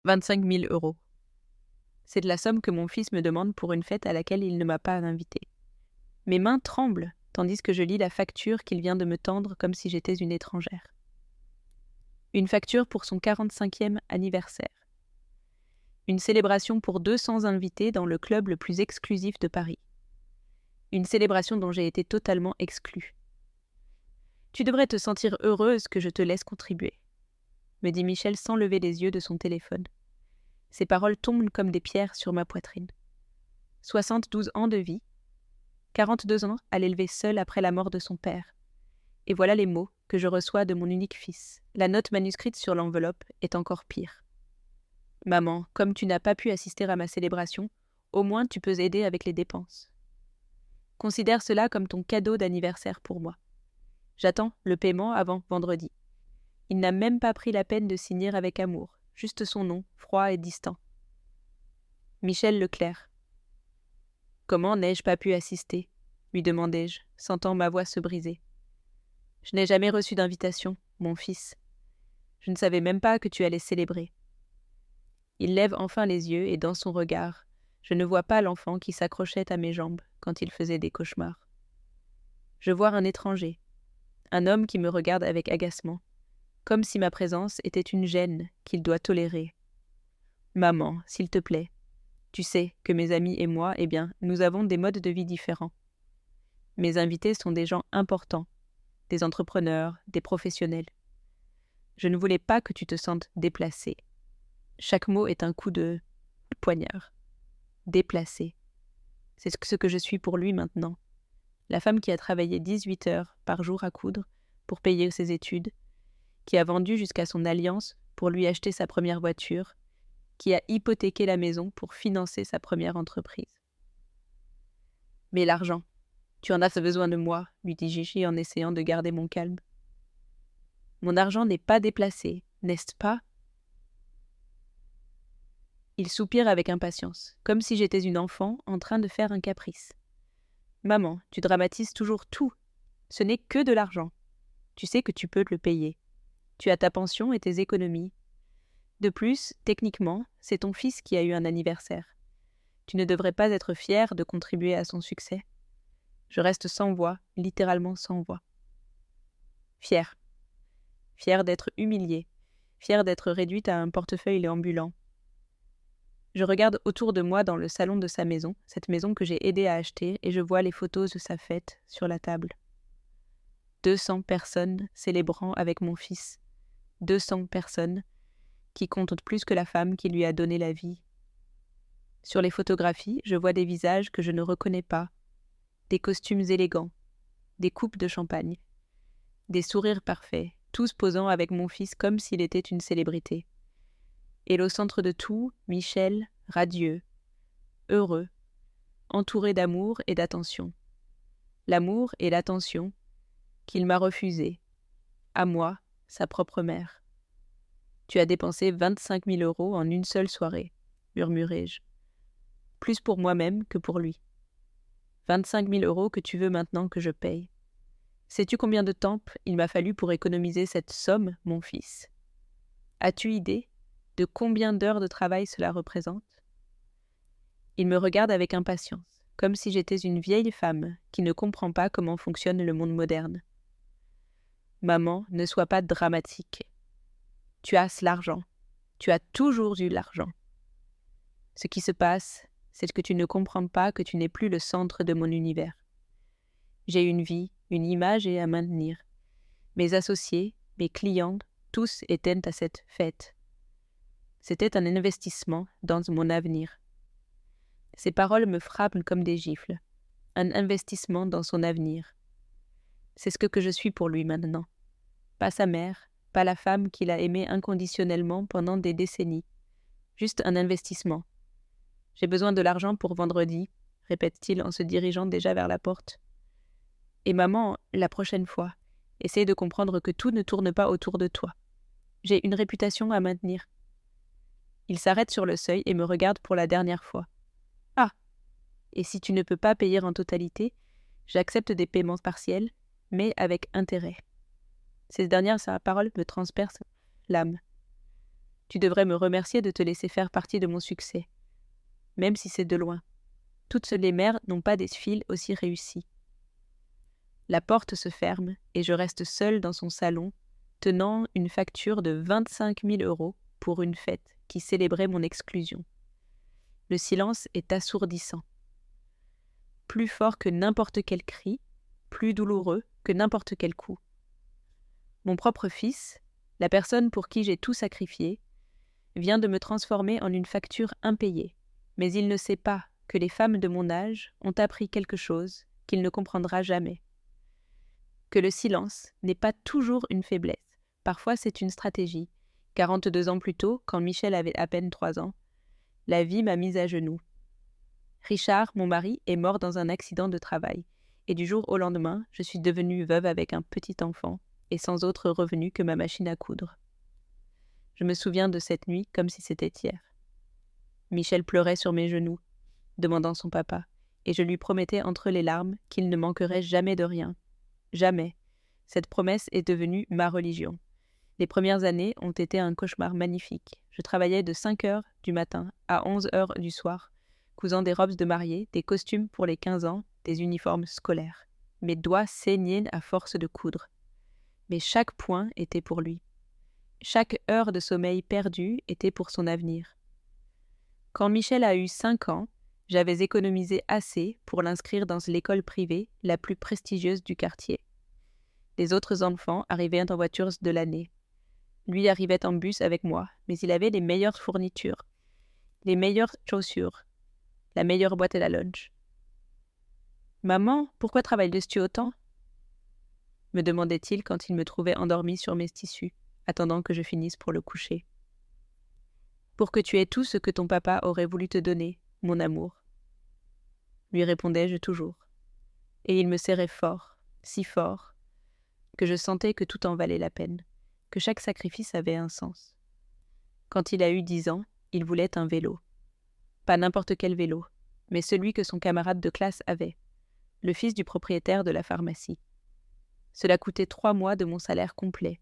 25 000 euros. C'est de la somme que mon fils me demande pour une fête à laquelle il ne m'a pas invité. Mes mains tremblent, tandis que je lis la facture qu'il vient de me tendre comme si j'étais une étrangère. Une facture pour son 45e anniversaire. Une célébration pour 200 invités dans le club le plus exclusif de Paris. Une célébration dont j'ai été totalement exclue. Tu devrais te sentir heureuse que je te laisse contribuer, me dit Michel sans lever les yeux de son téléphone. Ses paroles tombent comme des pierres sur ma poitrine. 72 ans de vie, 42 ans à l'élever seul après la mort de son père. Et voilà les mots que je reçois de mon unique fils. La note manuscrite sur l'enveloppe est encore pire. Maman, comme tu n'as pas pu assister à ma célébration, au moins tu peux aider avec les dépenses. Considère cela comme ton cadeau d'anniversaire pour moi. J'attends le paiement avant vendredi. Il n'a même pas pris la peine de signer avec amour, juste son nom, froid et distant. Michel Leclerc. Comment n'ai-je pas pu assister ? Lui demandai-je, sentant ma voix se briser. Je n'ai jamais reçu d'invitation, mon fils. Je ne savais même pas que tu allais célébrer. Il lève enfin les yeux et dans son regard, je ne vois pas l'enfant qui s'accrochait à mes jambes quand il faisait des cauchemars. Je vois un étranger, un homme qui me regarde avec agacement, comme si ma présence était une gêne qu'il doit tolérer. Maman, s'il te plaît, tu sais que mes amis et moi, eh bien, nous avons des modes de vie différents. Mes invités sont des gens importants, des entrepreneurs, des professionnels. Je ne voulais pas que tu te sentes déplacé. Chaque mot est un coup de poignard. Déplacé. C'est ce que je suis pour lui maintenant. La femme qui a travaillé 18 heures par jour à coudre pour payer ses études, qui a vendu jusqu'à son alliance pour lui acheter sa première voiture, qui a hypothéqué la maison pour financer sa première entreprise. Mais l'argent, tu en as besoin de moi, lui dit Gigi en essayant de garder mon calme. Mon argent n'est pas déplacé, n'est-ce pas ? Il soupire avec impatience, comme si j'étais une enfant en train de faire un caprice. Maman, tu dramatises toujours tout. Ce n'est que de l'argent. Tu sais que tu peux le payer. Tu as ta pension et tes économies. De plus, techniquement, c'est ton fils qui a eu un anniversaire. Tu ne devrais pas être fier de contribuer à son succès. Je reste sans voix, littéralement sans voix. Fière. Fière d'être humiliée. Fière d'être réduite à un portefeuille ambulant. Je regarde autour de moi dans le salon de sa maison, cette maison que j'ai aidé à acheter, et je vois les photos de sa fête sur la table. 200 personnes célébrant avec mon fils. 200 personnes qui comptent plus que la femme qui lui a donné la vie. Sur les photographies, je vois des visages que je ne reconnais pas, des costumes élégants, des coupes de champagne, des sourires parfaits, tous posant avec mon fils comme s'il était une célébrité. Et au centre de tout, Michel, radieux, heureux, entouré d'amour et d'attention. L'amour et l'attention qu'il m'a refusés, à moi, sa propre mère. Tu as dépensé 25 000 euros en une seule soirée, murmurai-je. Plus pour moi-même que pour lui. 25 000 euros que tu veux maintenant que je paye. Sais-tu combien de temps il m'a fallu pour économiser cette somme, mon fils ? As-tu idée de combien d'heures de travail cela représente ? Il me regarde avec impatience, comme si j'étais une vieille femme qui ne comprend pas comment fonctionne le monde moderne. Maman, ne sois pas dramatique. Tu as l'argent. Tu as toujours eu l'argent. Ce qui se passe, c'est que tu ne comprends pas que tu n'es plus le centre de mon univers. J'ai une vie, une image à maintenir. Mes associés, mes clients, tous étaient à cette fête. C'était un investissement dans mon avenir. Ces paroles me frappent comme des gifles. Un investissement dans son avenir. C'est ce que je suis pour lui maintenant. Pas sa mère, pas la femme qu'il a aimée inconditionnellement pendant des décennies. Juste un investissement. J'ai besoin de l'argent pour vendredi, répète-t-il en se dirigeant déjà vers la porte. Et maman, la prochaine fois, essaie de comprendre que tout ne tourne pas autour de toi. J'ai une réputation à maintenir. Il s'arrête sur le seuil et me regarde pour la dernière fois. Ah, et si tu ne peux pas payer en totalité, j'accepte des paiements partiels, mais avec intérêt. Ces dernières paroles me transpercent l'âme. Tu devrais me remercier de te laisser faire partie de mon succès, même si c'est de loin. Toutes les mères n'ont pas des filles aussi réussies. La porte se ferme et je reste seule dans son salon, tenant une facture de 25 000 € pour une fête qui célébrait mon exclusion. Le silence est assourdissant. Plus fort que n'importe quel cri, plus douloureux que n'importe quel coup. Mon propre fils, la personne pour qui j'ai tout sacrifié, vient de me transformer en une facture impayée, mais il ne sait pas que les femmes de mon âge ont appris quelque chose qu'il ne comprendra jamais. Que le silence n'est pas toujours une faiblesse, parfois c'est une stratégie. 42 ans plus tôt, quand Michel avait à peine 3 ans, la vie m'a mise à genoux. Richard, mon mari, est mort dans un accident de travail, et du jour au lendemain, je suis devenue veuve avec un petit enfant, et sans autre revenu que ma machine à coudre. Je me souviens de cette nuit comme si c'était hier. Michel pleurait sur mes genoux, demandant son papa, et je lui promettais entre les larmes qu'il ne manquerait jamais de rien. Jamais. Cette promesse est devenue ma religion. Les premières années ont été un cauchemar magnifique. Je travaillais de 5 heures du matin à 11 heures du soir, cousant des robes de mariée, des costumes pour les 15 ans, des uniformes scolaires. Mes doigts saignaient à force de coudre. Mais chaque point était pour lui. Chaque heure de sommeil perdue était pour son avenir. Quand Michel a eu 5 ans, j'avais économisé assez pour l'inscrire dans l'école privée la plus prestigieuse du quartier. Les autres enfants arrivaient en voiture de l'année. Lui arrivait en bus avec moi, mais il avait les meilleures fournitures, les meilleures chaussures, la meilleure boîte à lunch. « Maman, pourquoi travailles-tu autant ?» me demandait-il quand il me trouvait endormie sur mes tissus, attendant que je finisse pour le coucher. « Pour que tu aies tout ce que ton papa aurait voulu te donner, mon amour, » lui répondais-je toujours. Et il me serrait fort, si fort, que je sentais que tout en valait la peine, que chaque sacrifice avait un sens. Quand il a eu 10 ans, il voulait un vélo. Pas n'importe quel vélo, mais celui que son camarade de classe avait, le fils du propriétaire de la pharmacie. Cela coûtait 3 mois de mon salaire complet.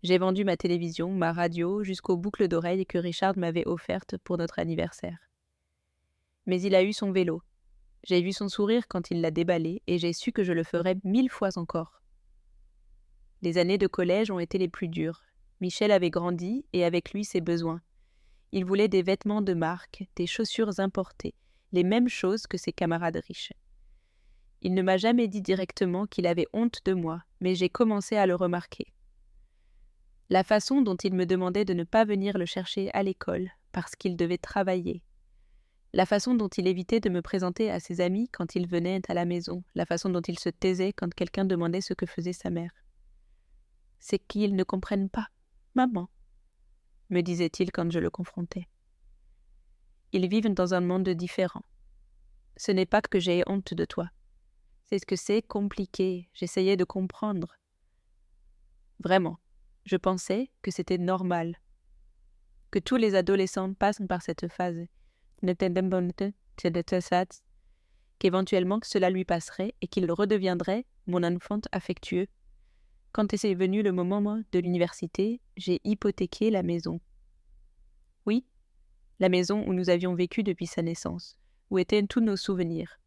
J'ai vendu ma télévision, ma radio, jusqu'aux boucles d'oreilles que Richard m'avait offertes pour notre anniversaire. Mais il a eu son vélo. J'ai vu son sourire quand il l'a déballé et j'ai su que je le ferais 1000 fois encore. Les années de collège ont été les plus dures. Michel avait grandi et avec lui ses besoins. Il voulait des vêtements de marque, des chaussures importées, les mêmes choses que ses camarades riches. Il ne m'a jamais dit directement qu'il avait honte de moi, mais j'ai commencé à le remarquer. La façon dont il me demandait de ne pas venir le chercher à l'école parce qu'il devait travailler. La façon dont il évitait de me présenter à ses amis quand il venait à la maison, la façon dont il se taisait quand quelqu'un demandait ce que faisait sa mère. « C'est qu'ils ne comprennent pas, maman, » me disait-il quand je le confrontais. Ils vivent dans un monde différent. Ce n'est pas que j'ai honte de toi. C'est ce que c'est compliqué, j'essayais de comprendre. Vraiment, je pensais que c'était normal, que tous les adolescents passent par cette phase, qu'éventuellement cela lui passerait et qu'il redeviendrait mon enfant affectueux. Quand est venu le moment de l'université, j'ai hypothéqué la maison. Oui, la maison où nous avions vécu depuis sa naissance, où étaient tous nos souvenirs.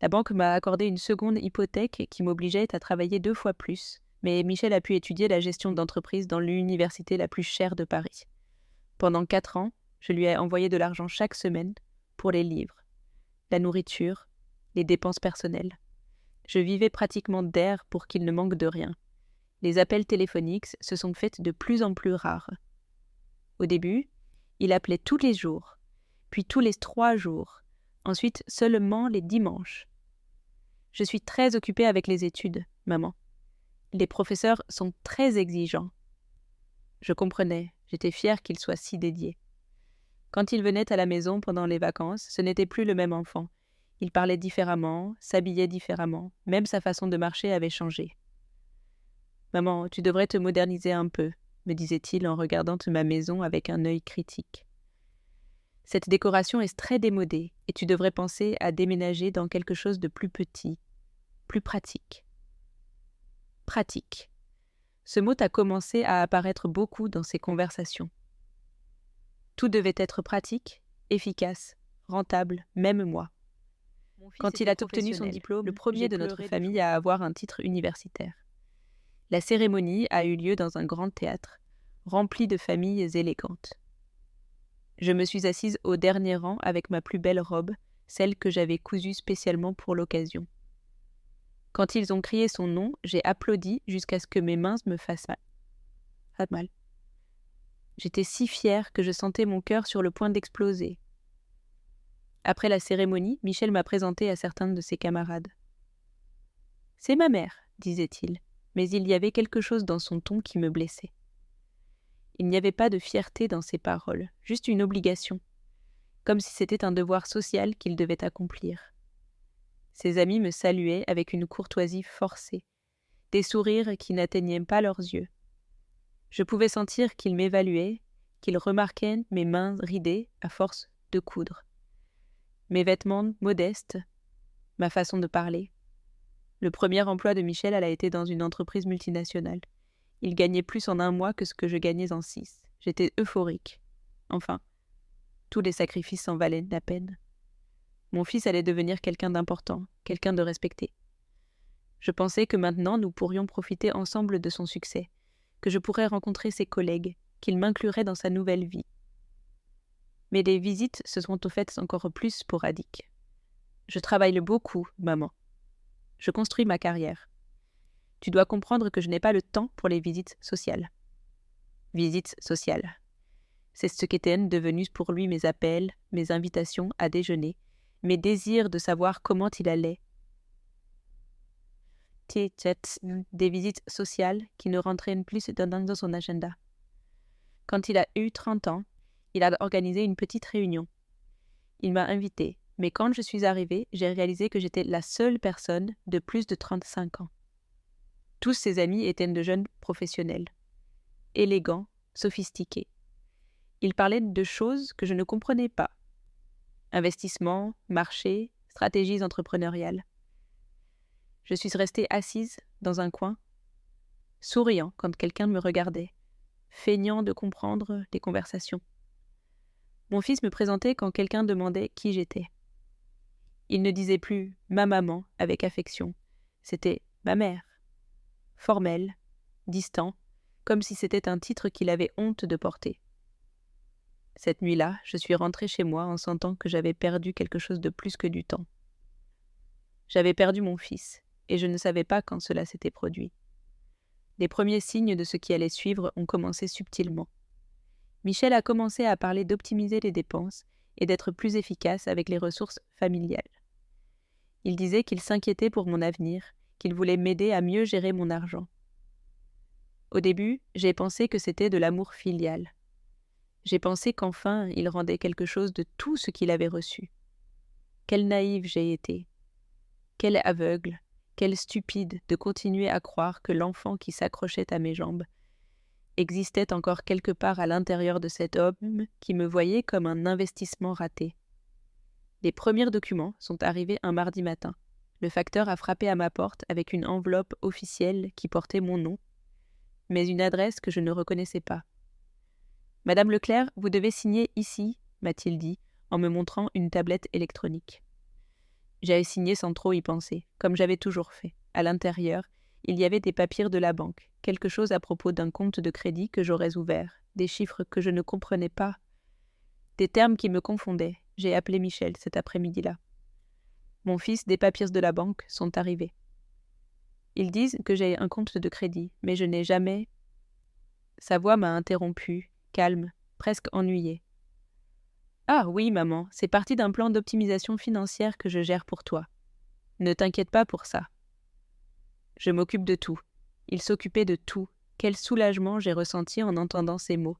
La banque m'a accordé une seconde hypothèque qui m'obligeait à travailler 2 fois plus, mais Michel a pu étudier la gestion d'entreprise dans l'université la plus chère de Paris. Pendant 4 ans, je lui ai envoyé de l'argent chaque semaine pour les livres, la nourriture, les dépenses personnelles. Je vivais pratiquement d'air pour qu'il ne manque de rien. Les appels téléphoniques se sont faits de plus en plus rares. Au début, il appelait tous les jours, puis tous les 3 jours, ensuite seulement les dimanches. Je suis très occupée avec les études, maman. Les professeurs sont très exigeants. Je comprenais, j'étais fière qu'il soit si dédié. Quand il venait à la maison pendant les vacances, ce n'était plus le même enfant. Il parlait différemment, s'habillait différemment, même sa façon de marcher avait changé. « Maman, tu devrais te moderniser un peu », me disait-il en regardant ma maison avec un œil critique. « Cette décoration est très démodée et tu devrais penser à déménager dans quelque chose de plus petit, plus pratique. » Pratique. Ce mot a commencé à apparaître beaucoup dans ces conversations. Tout devait être pratique, efficace, rentable, même moi. Quand il a obtenu son diplôme, le premier de notre famille à avoir un titre universitaire. La cérémonie a eu lieu dans un grand théâtre, rempli de familles élégantes. Je me suis assise au dernier rang avec ma plus belle robe, celle que j'avais cousue spécialement pour l'occasion. Quand ils ont crié son nom, j'ai applaudi jusqu'à ce que mes mains me fassent mal. J'étais si fière que je sentais mon cœur sur le point d'exploser. Après la cérémonie, Michel m'a présenté à certains de ses camarades. « C'est ma mère », disait-il, mais il y avait quelque chose dans son ton qui me blessait. Il n'y avait pas de fierté dans ses paroles, juste une obligation, comme si c'était un devoir social qu'il devait accomplir. Ses amis me saluaient avec une courtoisie forcée, des sourires qui n'atteignaient pas leurs yeux. Je pouvais sentir qu'ils m'évaluaient, qu'ils remarquaient mes mains ridées à force de coudre. Mes vêtements modestes, ma façon de parler. Le premier emploi de Michel a été dans une entreprise multinationale. Il gagnait plus en 1 mois que ce que je gagnais en 6. J'étais euphorique. Enfin, tous les sacrifices en valaient la peine. Mon fils allait devenir quelqu'un d'important, quelqu'un de respecté. Je pensais que maintenant nous pourrions profiter ensemble de son succès, que je pourrais rencontrer ses collègues, qu'il m'inclurait dans sa nouvelle vie. Mais les visites se sont au fait encore plus sporadiques. Je travaille beaucoup, maman. Je construis ma carrière. Tu dois comprendre que je n'ai pas le temps pour les visites sociales. Visites sociales. C'est ce qu'étaient devenus pour lui mes appels, mes invitations à déjeuner, mes désirs de savoir comment il allait. Des visites sociales qui ne rentraient plus dans son agenda. Quand il a eu 30 ans, il a organisé une petite réunion. Il m'a invitée, mais quand je suis arrivée, j'ai réalisé que j'étais la seule personne de plus de 35 ans. Tous ses amis étaient de jeunes professionnels, élégants, sophistiqués. Ils parlaient de choses que je ne comprenais pas. Investissement, marché, stratégies entrepreneuriales. Je suis restée assise dans un coin, souriant quand quelqu'un me regardait, feignant de comprendre les conversations. Mon fils me présentait quand quelqu'un demandait qui j'étais. Il ne disait plus « ma maman » avec affection, c'était « ma mère ». Formel, distant, comme si c'était un titre qu'il avait honte de porter. Cette nuit-là, je suis rentrée chez moi en sentant que j'avais perdu quelque chose de plus que du temps. J'avais perdu mon fils, et je ne savais pas quand cela s'était produit. Les premiers signes de ce qui allait suivre ont commencé subtilement. Michel a commencé à parler d'optimiser les dépenses et d'être plus efficace avec les ressources familiales. Il disait qu'il s'inquiétait pour mon avenir, qu'il voulait m'aider à mieux gérer mon argent. Au début, j'ai pensé que c'était de l'amour filial. J'ai pensé qu'enfin, il rendait quelque chose de tout ce qu'il avait reçu. Quelle naïve j'ai été. Quelle aveugle, quelle stupide de continuer à croire que l'enfant qui s'accrochait à mes jambes existait encore quelque part à l'intérieur de cet homme qui me voyait comme un investissement raté. Les premiers documents sont arrivés un mardi matin. Le facteur a frappé à ma porte avec une enveloppe officielle qui portait mon nom, mais une adresse que je ne reconnaissais pas. « Madame Leclerc, vous devez signer ici », m'a-t-il dit, en me montrant une tablette électronique. J'avais signé sans trop y penser, comme j'avais toujours fait. À l'intérieur, il y avait des papiers de la banque, quelque chose à propos d'un compte de crédit que j'aurais ouvert, des chiffres que je ne comprenais pas, des termes qui me confondaient. J'ai appelé Michel cet après-midi-là. Mon fils, des papiers de la banque sont arrivés. Ils disent que j'ai un compte de crédit, mais je n'ai jamais... Sa voix m'a interrompue, calme, presque ennuyée. « Ah oui, maman, c'est parti d'un plan d'optimisation financière que je gère pour toi. Ne t'inquiète pas pour ça. » Je m'occupe de tout. Il s'occupait de tout. Quel soulagement j'ai ressenti en entendant ces mots.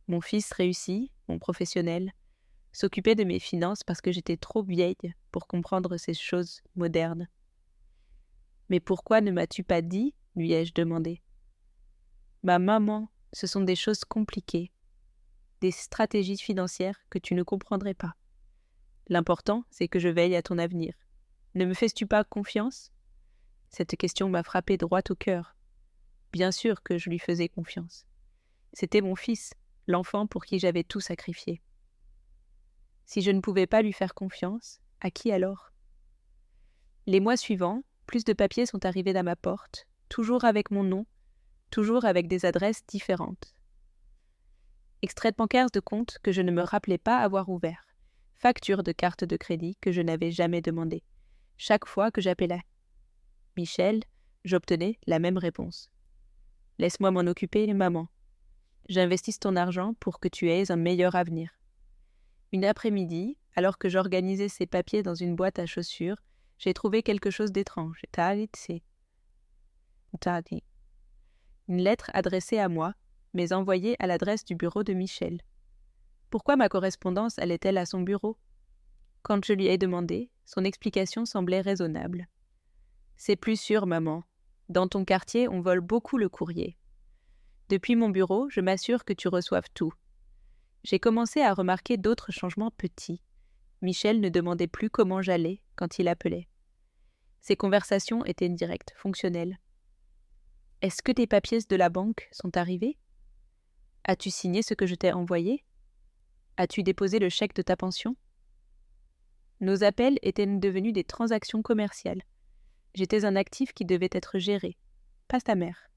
Mon fils réussit, mon professionnel, s'occupait de mes finances parce que j'étais trop vieille pour comprendre ces choses modernes. « Mais pourquoi ne m'as-tu pas dit ?» lui ai-je demandé. « Ma maman, ce sont des choses compliquées, des stratégies financières que tu ne comprendrais pas. L'important, c'est que je veille à ton avenir. Ne me fais-tu pas confiance ?» Cette question m'a frappé droit au cœur. Bien sûr que je lui faisais confiance. C'était mon fils, l'enfant pour qui j'avais tout sacrifié. Si je ne pouvais pas lui faire confiance, à qui alors? Les mois suivants, plus de papiers sont arrivés à ma porte, toujours avec mon nom, toujours avec des adresses différentes. Extraits bancaires de comptes que je ne me rappelais pas avoir ouverts, factures de cartes de crédit que je n'avais jamais demandées. Chaque fois que j'appelais Michel, j'obtenais la même réponse. Laisse-moi m'en occuper, maman. J'investisse ton argent pour que tu aies un meilleur avenir. Une après-midi, alors que j'organisais ces papiers dans une boîte à chaussures, j'ai trouvé quelque chose d'étrange. Une lettre adressée à moi, mais envoyée à l'adresse du bureau de Michel. Pourquoi ma correspondance allait-elle à son bureau? Quand je lui ai demandé, son explication semblait raisonnable. C'est plus sûr, maman. Dans ton quartier, on vole beaucoup le courrier. Depuis mon bureau, je m'assure que tu reçoives tout. J'ai commencé à remarquer d'autres changements petits. Michel ne demandait plus comment j'allais quand il appelait. Ses conversations étaient directes, fonctionnelles. « Est-ce que tes papiers de la banque sont arrivés? As-tu signé ce que je t'ai envoyé? As-tu déposé le chèque de ta pension ?» Nos appels étaient devenus des transactions commerciales. J'étais un actif qui devait être géré, pas ta mère.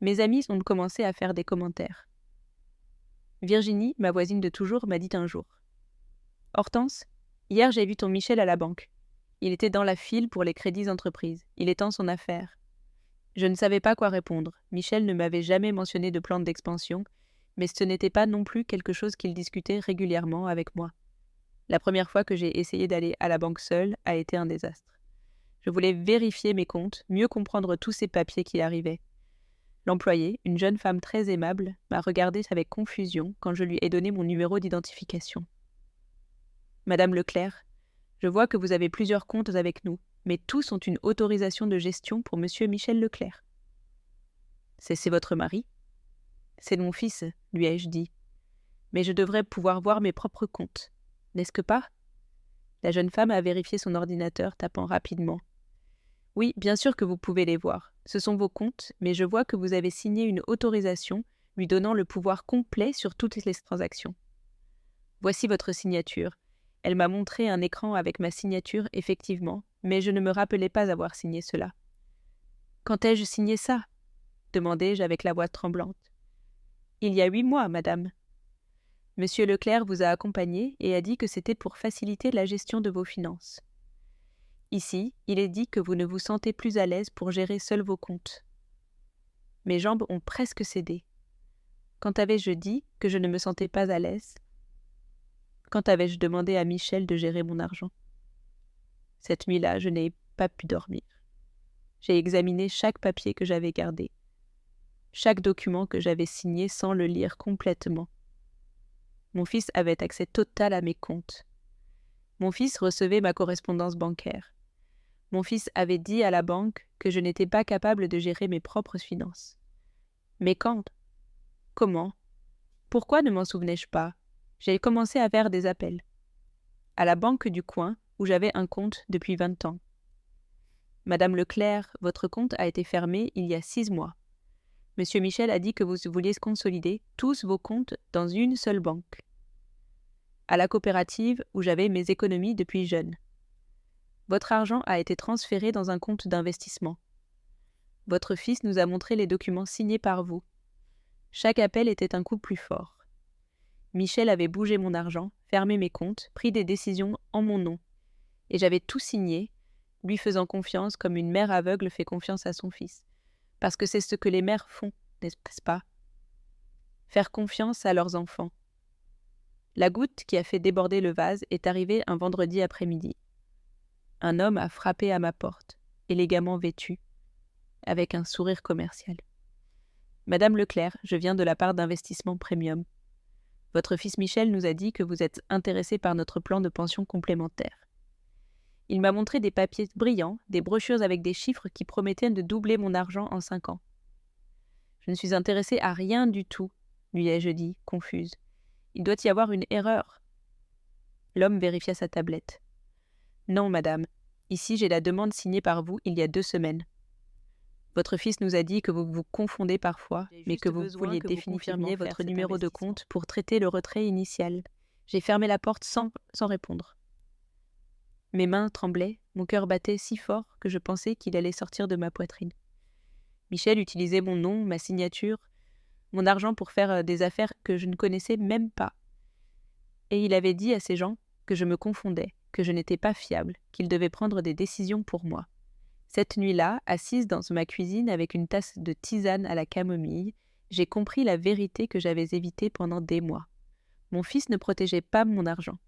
Mes amis ont commencé à faire des commentaires. Virginie, ma voisine de toujours, m'a dit un jour. « Hortense, hier j'ai vu ton Michel à la banque. Il était dans la file pour les crédits entreprises. Il est en son affaire. » Je ne savais pas quoi répondre. Michel ne m'avait jamais mentionné de plan d'expansion, mais ce n'était pas non plus quelque chose qu'il discutait régulièrement avec moi. La première fois que j'ai essayé d'aller à la banque seule a été un désastre. Je voulais vérifier mes comptes, mieux comprendre tous ces papiers qui arrivaient. L'employée, une jeune femme très aimable, m'a regardée avec confusion quand je lui ai donné mon numéro d'identification. « Madame Leclerc, je vois que vous avez plusieurs comptes avec nous, mais tous ont une autorisation de gestion pour Monsieur Michel Leclerc. »« C'est votre mari ?»« C'est mon fils, lui ai-je dit. Mais je devrais pouvoir voir mes propres comptes, n'est-ce que pas ?» La jeune femme a vérifié son ordinateur, tapant rapidement. « Oui, bien sûr que vous pouvez les voir. Ce sont vos comptes, mais je vois que vous avez signé une autorisation lui donnant le pouvoir complet sur toutes les transactions. Voici votre signature. » Elle m'a montré un écran avec ma signature, effectivement, mais je ne me rappelais pas avoir signé cela. « Quand ai-je signé ça ?» demandai-je avec la voix tremblante. « Il y a 8 mois, madame. Monsieur Leclerc vous a accompagné et a dit que c'était pour faciliter la gestion de vos finances. Ici, il est dit que vous ne vous sentez plus à l'aise pour gérer seul vos comptes. » Mes jambes ont presque cédé. Quand avais-je dit que je ne me sentais pas à l'aise? Quand avais-je demandé à Michel de gérer mon argent? Cette nuit-là, je n'ai pas pu dormir. J'ai examiné chaque papier que j'avais gardé, chaque document que j'avais signé sans le lire complètement. Mon fils avait accès total à mes comptes. Mon fils recevait ma correspondance bancaire. Mon fils avait dit à la banque que je n'étais pas capable de gérer mes propres finances. Mais quand? Comment? Pourquoi ne m'en souvenais-je pas? J'ai commencé à faire des appels. À la banque du coin, où j'avais un compte depuis 20 ans. « Madame Leclerc, votre compte a été fermé il y a 6 mois. Monsieur Michel a dit que vous vouliez consolider tous vos comptes dans une seule banque. À la coopérative, où j'avais mes économies depuis jeune. Votre argent a été transféré dans un compte d'investissement. Votre fils nous a montré les documents signés par vous. Chaque appel était un coup plus fort. Michel avait bougé mon argent, fermé mes comptes, pris des décisions en mon nom. Et j'avais tout signé, lui faisant confiance comme une mère aveugle fait confiance à son fils. Parce que c'est ce que les mères font, n'est-ce pas? Faire confiance à leurs enfants. La goutte qui a fait déborder le vase est arrivée un vendredi après-midi. Un homme a frappé à ma porte, élégamment vêtu, avec un sourire commercial. « Madame Leclerc, je viens de la part d'Investissement Premium. Votre fils Michel nous a dit que vous êtes intéressé par notre plan de pension complémentaire. Il m'a montré des papiers brillants, des brochures avec des chiffres qui promettaient de doubler mon argent en 5 ans. Je ne suis intéressée à rien du tout, lui ai-je dit, confuse. Il doit y avoir une erreur. L'homme vérifia sa tablette. Non, madame. Ici, j'ai la demande signée par vous il y a 2 semaines. Votre fils nous a dit que vous vous confondez parfois, J'ai mais juste que vous besoin vouliez que vous définitivement confirmiez faire votre cet numéro de investissement compte. pour traiter le retrait initial. J'ai fermé la porte sans répondre. Mes mains tremblaient, mon cœur battait si fort que je pensais qu'il allait sortir de ma poitrine. Michel utilisait mon nom, ma signature, mon argent pour faire des affaires que je ne connaissais même pas. Et il avait dit à ces gens que je me confondais, que je n'étais pas fiable, qu'il devait prendre des décisions pour moi. Cette nuit-là, assise dans ma cuisine avec une tasse de tisane à la camomille, j'ai compris la vérité que j'avais évitée pendant des mois. Mon fils ne protégeait pas mon argent.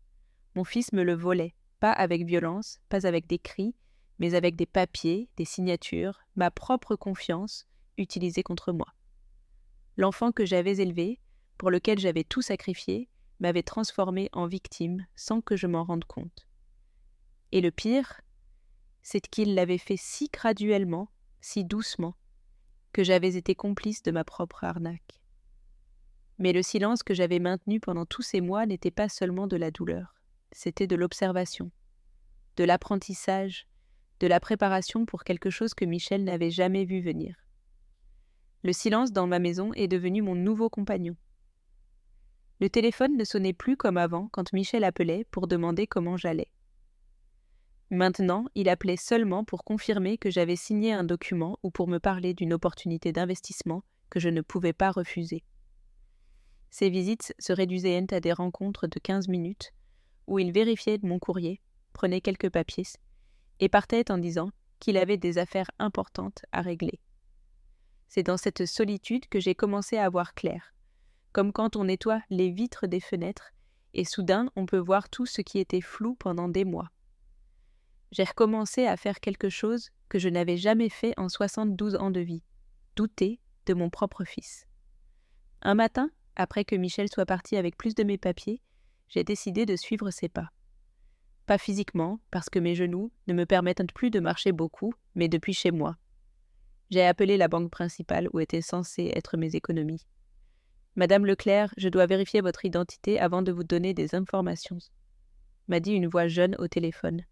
Mon fils me le volait, pas avec violence, pas avec des cris, mais avec des papiers, des signatures, ma propre confiance utilisée contre moi. L'enfant que j'avais élevé, pour lequel j'avais tout sacrifié, m'avait transformée en victime sans que je m'en rende compte. Et le pire, c'est qu'il l'avait fait si graduellement, si doucement, que j'avais été complice de ma propre arnaque. Mais le silence que j'avais maintenu pendant tous ces mois n'était pas seulement de la douleur, c'était de l'observation, de l'apprentissage, de la préparation pour quelque chose que Michel n'avait jamais vu venir. Le silence dans ma maison est devenu mon nouveau compagnon. Le téléphone ne sonnait plus comme avant quand Michel appelait pour demander comment j'allais. Maintenant, il appelait seulement pour confirmer que j'avais signé un document ou pour me parler d'une opportunité d'investissement que je ne pouvais pas refuser. Ces visites se réduisaient à des rencontres de 15 minutes où il vérifiait mon courrier, prenait quelques papiers et partait en disant qu'il avait des affaires importantes à régler. C'est dans cette solitude que j'ai commencé à voir clair, comme quand on nettoie les vitres des fenêtres et soudain on peut voir tout ce qui était flou pendant des mois. J'ai recommencé à faire quelque chose que je n'avais jamais fait en 72 ans de vie, douter de mon propre fils. Un matin, après que Michel soit parti avec plus de mes papiers, j'ai décidé de suivre ses pas. Pas physiquement, parce que mes genoux ne me permettent plus de marcher beaucoup, mais depuis chez moi. J'ai appelé la banque principale où étaient censées être mes économies. « Madame Leclerc, je dois vérifier votre identité avant de vous donner des informations », m'a dit une voix jeune au téléphone.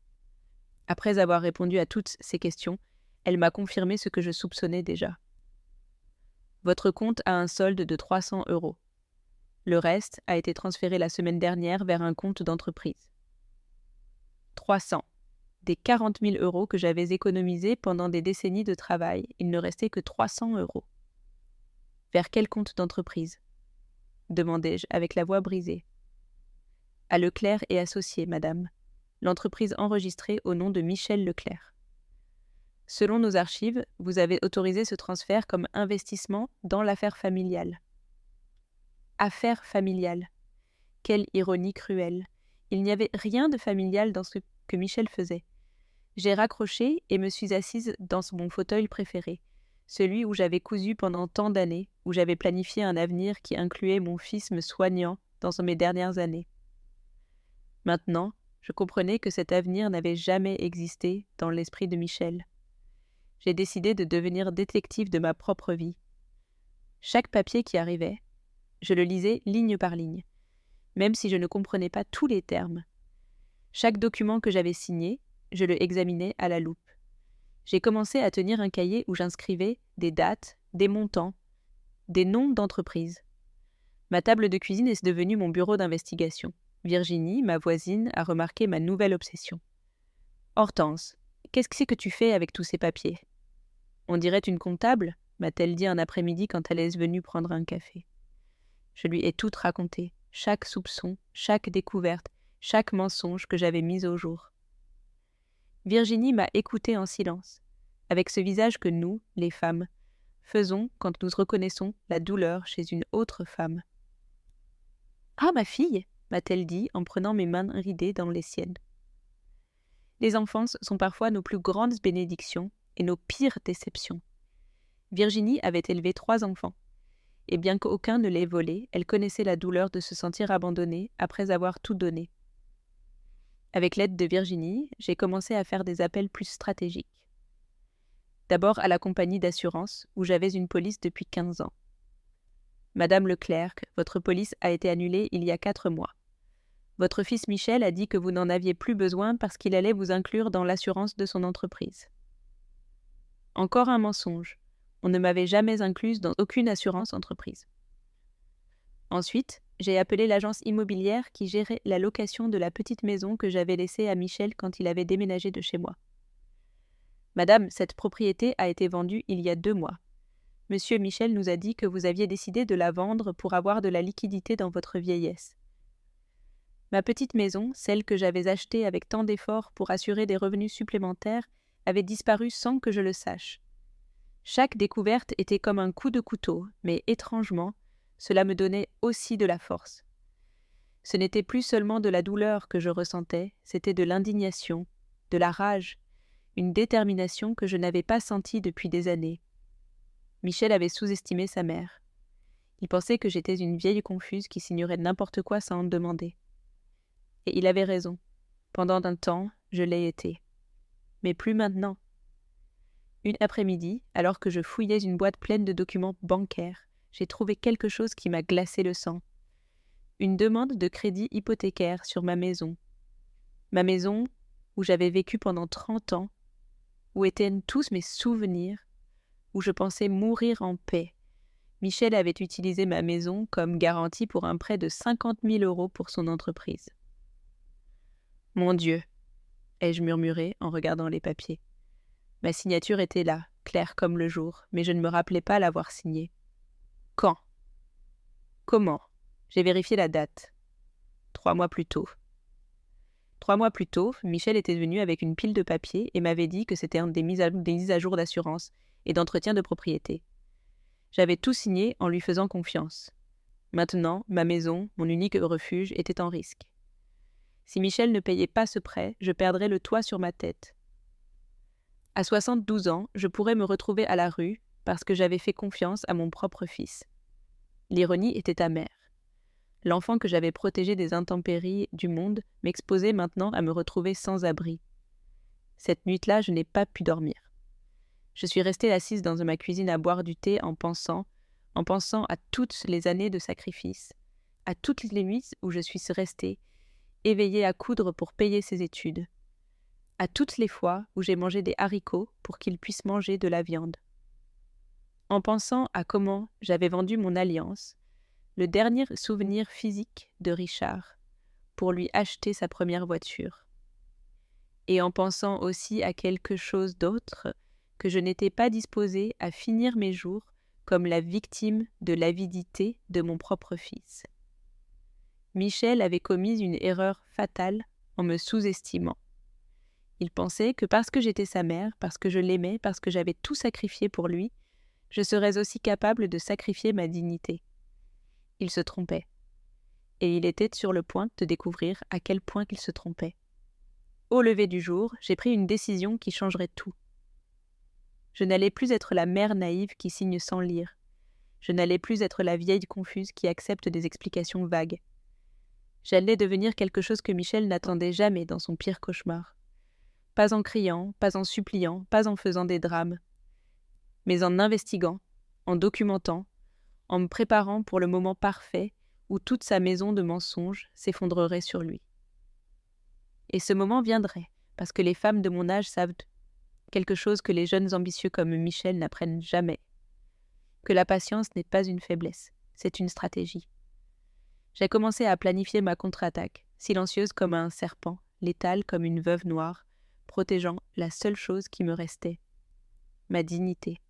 Après avoir répondu à toutes ces questions, elle m'a confirmé ce que je soupçonnais déjà. Votre compte a un solde de 300 €. Le reste a été transféré la semaine dernière vers un compte d'entreprise. 300. Des 40 000 € que j'avais économisés pendant des décennies de travail, il ne restait que 300 €. Vers quel compte d'entreprise ? Demandai-je avec la voix brisée. À Leclerc et Associés, madame. L'entreprise enregistrée au nom de Michel Leclerc. Selon nos archives, vous avez autorisé ce transfert comme investissement dans l'affaire familiale. Affaire familiale. Quelle ironie cruelle. Il n'y avait rien de familial dans ce que Michel faisait. J'ai raccroché et me suis assise dans mon fauteuil préféré, celui où j'avais cousu pendant tant d'années, où j'avais planifié un avenir qui incluait mon fils me soignant dans mes dernières années. Maintenant, je comprenais que cet avenir n'avait jamais existé dans l'esprit de Michel. J'ai décidé de devenir détective de ma propre vie. Chaque papier qui arrivait, je le lisais ligne par ligne, même si je ne comprenais pas tous les termes. Chaque document que j'avais signé, je le examinais à la loupe. J'ai commencé à tenir un cahier où j'inscrivais des dates, des montants, des noms d'entreprises. Ma table de cuisine est devenue mon bureau d'investigation. Virginie, ma voisine, a remarqué ma nouvelle obsession. « Hortense, qu'est-ce que c'est que tu fais avec tous ces papiers ?»« On dirait une comptable » m'a-t-elle dit un après-midi quand elle est venue prendre un café. Je lui ai tout raconté, chaque soupçon, chaque découverte, chaque mensonge que j'avais mis au jour. Virginie m'a écoutée en silence, avec ce visage que nous, les femmes, faisons quand nous reconnaissons la douleur chez une autre femme. « Ah, ma fille !» m'a-t-elle dit en prenant mes mains ridées dans les siennes. Les enfances sont parfois nos plus grandes bénédictions et nos pires déceptions. Virginie avait élevé 3 enfants, et bien qu'aucun ne l'ait volé, elle connaissait la douleur de se sentir abandonnée après avoir tout donné. Avec l'aide de Virginie, j'ai commencé à faire des appels plus stratégiques. D'abord à la compagnie d'assurance, où j'avais une police depuis 15 ans. « Madame Leclerc, votre police a été annulée il y a 4 mois. Votre fils Michel a dit que vous n'en aviez plus besoin parce qu'il allait vous inclure dans l'assurance de son entreprise. » Encore un mensonge. On ne m'avait jamais incluse dans aucune assurance entreprise. Ensuite, j'ai appelé l'agence immobilière qui gérait la location de la petite maison que j'avais laissée à Michel quand il avait déménagé de chez moi. Madame, cette propriété a été vendue il y a 2 mois. Monsieur Michel nous a dit que vous aviez décidé de la vendre pour avoir de la liquidité dans votre vieillesse. Ma petite maison, celle que j'avais achetée avec tant d'efforts pour assurer des revenus supplémentaires, avait disparu sans que je le sache. Chaque découverte était comme un coup de couteau, mais étrangement, cela me donnait aussi de la force. Ce n'était plus seulement de la douleur que je ressentais, c'était de l'indignation, de la rage, une détermination que je n'avais pas sentie depuis des années. Michel avait sous-estimé sa mère. Il pensait que j'étais une vieille confuse qui signerait n'importe quoi sans en demander. Et il avait raison. Pendant un temps, je l'ai été. Mais plus maintenant. Une après-midi, alors que je fouillais une boîte pleine de documents bancaires, j'ai trouvé quelque chose qui m'a glacé le sang. Une demande de crédit hypothécaire sur ma maison. Ma maison où j'avais vécu pendant 30 ans, où étaient tous mes souvenirs, où je pensais mourir en paix. Michel avait utilisé ma maison comme garantie pour un prêt de 50 000 € pour son entreprise. « Mon Dieu !» ai-je murmuré en regardant les papiers. Ma signature était là, claire comme le jour, mais je ne me rappelais pas l'avoir signée. Quand? Comment? J'ai vérifié la date. 3 mois plus tôt. 3 mois plus tôt, Michel était venu avec une pile de papiers et m'avait dit que c'était des mises à jour d'assurance et d'entretien de propriété. J'avais tout signé en lui faisant confiance. Maintenant, ma maison, mon unique refuge, était en risque. Si Michel ne payait pas ce prêt, je perdrais le toit sur ma tête. À 72 ans, je pourrais me retrouver à la rue parce que j'avais fait confiance à mon propre fils. L'ironie était amère. L'enfant que j'avais protégé des intempéries du monde m'exposait maintenant à me retrouver sans abri. Cette nuit-là, je n'ai pas pu dormir. Je suis restée assise dans ma cuisine à boire du thé en pensant à toutes les années de sacrifice, à toutes les nuits où je suis restée, éveillée à coudre pour payer ses études, à toutes les fois où j'ai mangé des haricots pour qu'il puisse manger de la viande. En pensant à comment j'avais vendu mon alliance, le dernier souvenir physique de Richard, pour lui acheter sa première voiture. Et en pensant aussi à quelque chose d'autre, que je n'étais pas disposée à finir mes jours comme la victime de l'avidité de mon propre fils. Michel avait commis une erreur fatale en me sous-estimant. Il pensait que parce que j'étais sa mère, parce que je l'aimais, parce que j'avais tout sacrifié pour lui, je serais aussi capable de sacrifier ma dignité. Il se trompait. Et il était sur le point de découvrir à quel point il se trompait. Au lever du jour, j'ai pris une décision qui changerait tout. Je n'allais plus être la mère naïve qui signe sans lire. Je n'allais plus être la vieille confuse qui accepte des explications vagues. J'allais devenir quelque chose que Michel n'attendait jamais dans son pire cauchemar. Pas en criant, pas en suppliant, pas en faisant des drames, mais en investiguant, en documentant, en me préparant pour le moment parfait où toute sa maison de mensonges s'effondrerait sur lui. Et ce moment viendrait, parce que les femmes de mon âge savent quelque chose que les jeunes ambitieux comme Michel n'apprennent jamais. Que la patience n'est pas une faiblesse, c'est une stratégie. J'ai commencé à planifier ma contre-attaque, silencieuse comme un serpent, létale comme une veuve noire, protégeant la seule chose qui me restait, ma dignité.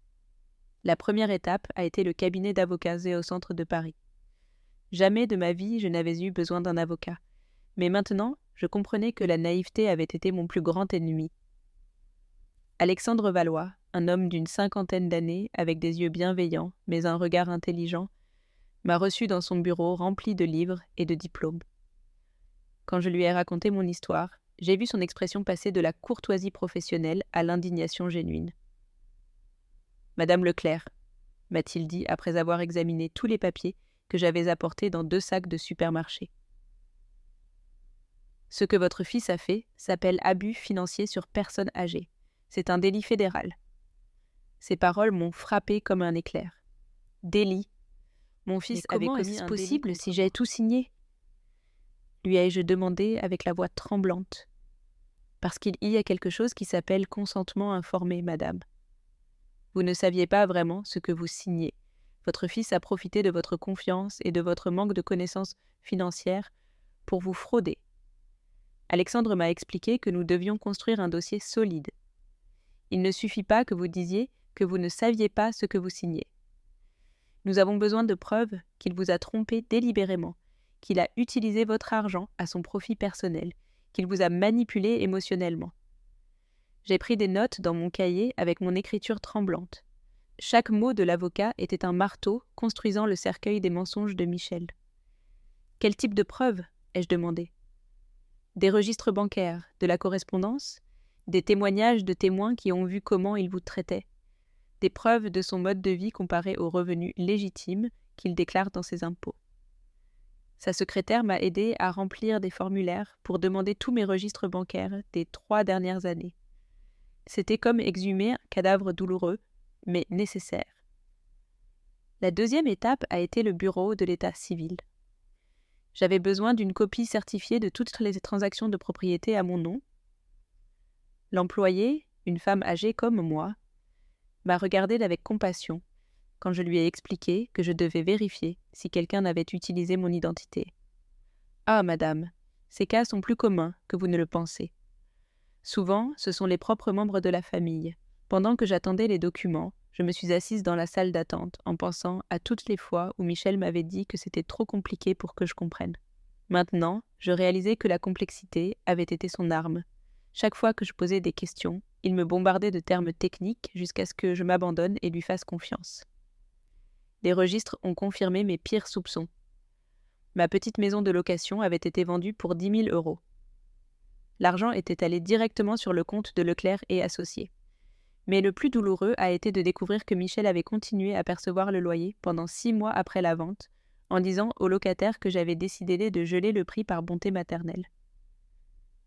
La première étape a été le cabinet d'avocats au centre de Paris. Jamais de ma vie je n'avais eu besoin d'un avocat, mais maintenant je comprenais que la naïveté avait été mon plus grand ennemi. Alexandre Valois, un homme d'une 50aine d'années, avec des yeux bienveillants, mais un regard intelligent, m'a reçu dans son bureau rempli de livres et de diplômes. Quand je lui ai raconté mon histoire, j'ai vu son expression passer de la courtoisie professionnelle à l'indignation génuine. « Madame Leclerc », m'a-t-il dit après avoir examiné tous les papiers que j'avais apportés dans 2 sacs de supermarché. « Ce que votre fils a fait s'appelle abus financier sur personne âgée. C'est un délit fédéral. » Ces paroles m'ont frappé comme un éclair. Délit. Mon fils avait commis un délit. Comment est-ce possible si j'ai tout signé ? Lui ai-je demandé avec la voix tremblante. Parce qu'il y a quelque chose qui s'appelle consentement informé, madame. Vous ne saviez pas vraiment ce que vous signiez. Votre fils a profité de votre confiance et de votre manque de connaissances financières pour vous frauder. Alexandre m'a expliqué que nous devions construire un dossier solide. Il ne suffit pas que vous disiez que vous ne saviez pas ce que vous signez. Nous avons besoin de preuves qu'il vous a trompé délibérément, qu'il a utilisé votre argent à son profit personnel, qu'il vous a manipulé émotionnellement. J'ai pris des notes dans mon cahier avec mon écriture tremblante. Chaque mot de l'avocat était un marteau construisant le cercueil des mensonges de Michel. Quel type de preuves ai-je demandé? Des registres bancaires, de la correspondance, des témoignages de témoins qui ont vu comment il vous traitait, des preuves de son mode de vie comparé aux revenus légitimes qu'il déclare dans ses impôts. Sa secrétaire m'a aidé à remplir des formulaires pour demander tous mes registres bancaires des 3 dernières années. C'était comme exhumer un cadavre douloureux, mais nécessaire. La deuxième étape a été le bureau de l'état civil. J'avais besoin d'une copie certifiée de toutes les transactions de propriété à mon nom. L'employé, une femme âgée comme moi, m'a regardé avec compassion quand je lui ai expliqué que je devais vérifier si quelqu'un avait utilisé mon identité. « Ah, madame, ces cas sont plus communs que vous ne le pensez. Souvent, ce sont les propres membres de la famille. Pendant que j'attendais les documents, je me suis assise dans la salle d'attente en pensant à toutes les fois où Michel m'avait dit que c'était trop compliqué pour que je comprenne. Maintenant, je réalisais que la complexité avait été son arme. Chaque fois que je posais des questions, il me bombardait de termes techniques jusqu'à ce que je m'abandonne et lui fasse confiance. Les registres ont confirmé mes pires soupçons. Ma petite maison de location avait été vendue pour 10 000 €. L'argent était allé directement sur le compte de Leclerc et Associés. Mais le plus douloureux a été de découvrir que Michel avait continué à percevoir le loyer pendant 6 mois après la vente, en disant au locataire que j'avais décidé de geler le prix par bonté maternelle.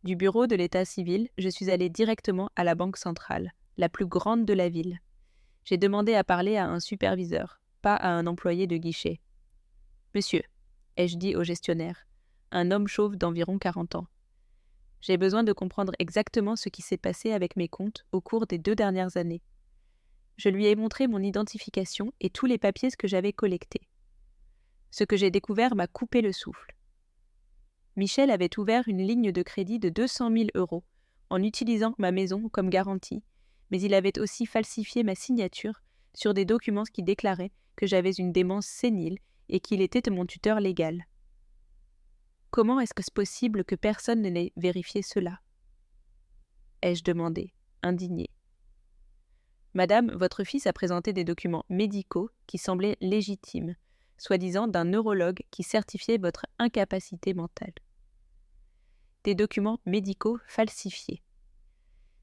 Du bureau de l'état civil, je suis allée directement à la banque centrale, la plus grande de la ville. J'ai demandé à parler à un superviseur, pas à un employé de guichet. « Monsieur », ai-je dit au gestionnaire, un homme chauve d'environ 40 ans. J'ai besoin de comprendre exactement ce qui s'est passé avec mes comptes au cours des 2 dernières années. Je lui ai montré mon identification et tous les papiers que j'avais collectés. Ce que j'ai découvert m'a coupé le souffle. Michel avait ouvert une ligne de crédit de 200 000 € en utilisant ma maison comme garantie, mais il avait aussi falsifié ma signature sur des documents qui déclaraient que j'avais une démence sénile et qu'il était mon tuteur légal. Comment est-ce que c'est possible que personne n'ait vérifié cela? Ai-je demandé, indignée. Madame, votre fils a présenté des documents médicaux qui semblaient légitimes, soi-disant d'un neurologue qui certifiait votre incapacité mentale. Des documents médicaux falsifiés.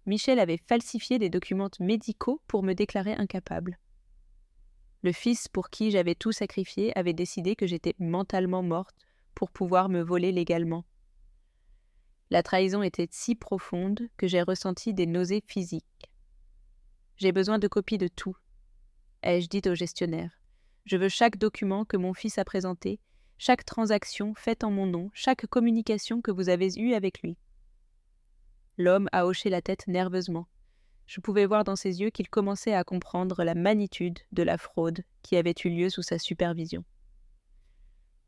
Michel avait falsifié des documents médicaux pour me déclarer incapable. Le fils pour qui j'avais tout sacrifié avait décidé que j'étais mentalement morte pour pouvoir me voler légalement. La trahison était si profonde que j'ai ressenti des nausées physiques. J'ai besoin de copies de tout, ai-je dit au gestionnaire. Je veux chaque document que mon fils a présenté, chaque transaction faite en mon nom, chaque communication que vous avez eue avec lui. L'homme a hoché la tête nerveusement. Je pouvais voir dans ses yeux qu'il commençait à comprendre la magnitude de la fraude qui avait eu lieu sous sa supervision.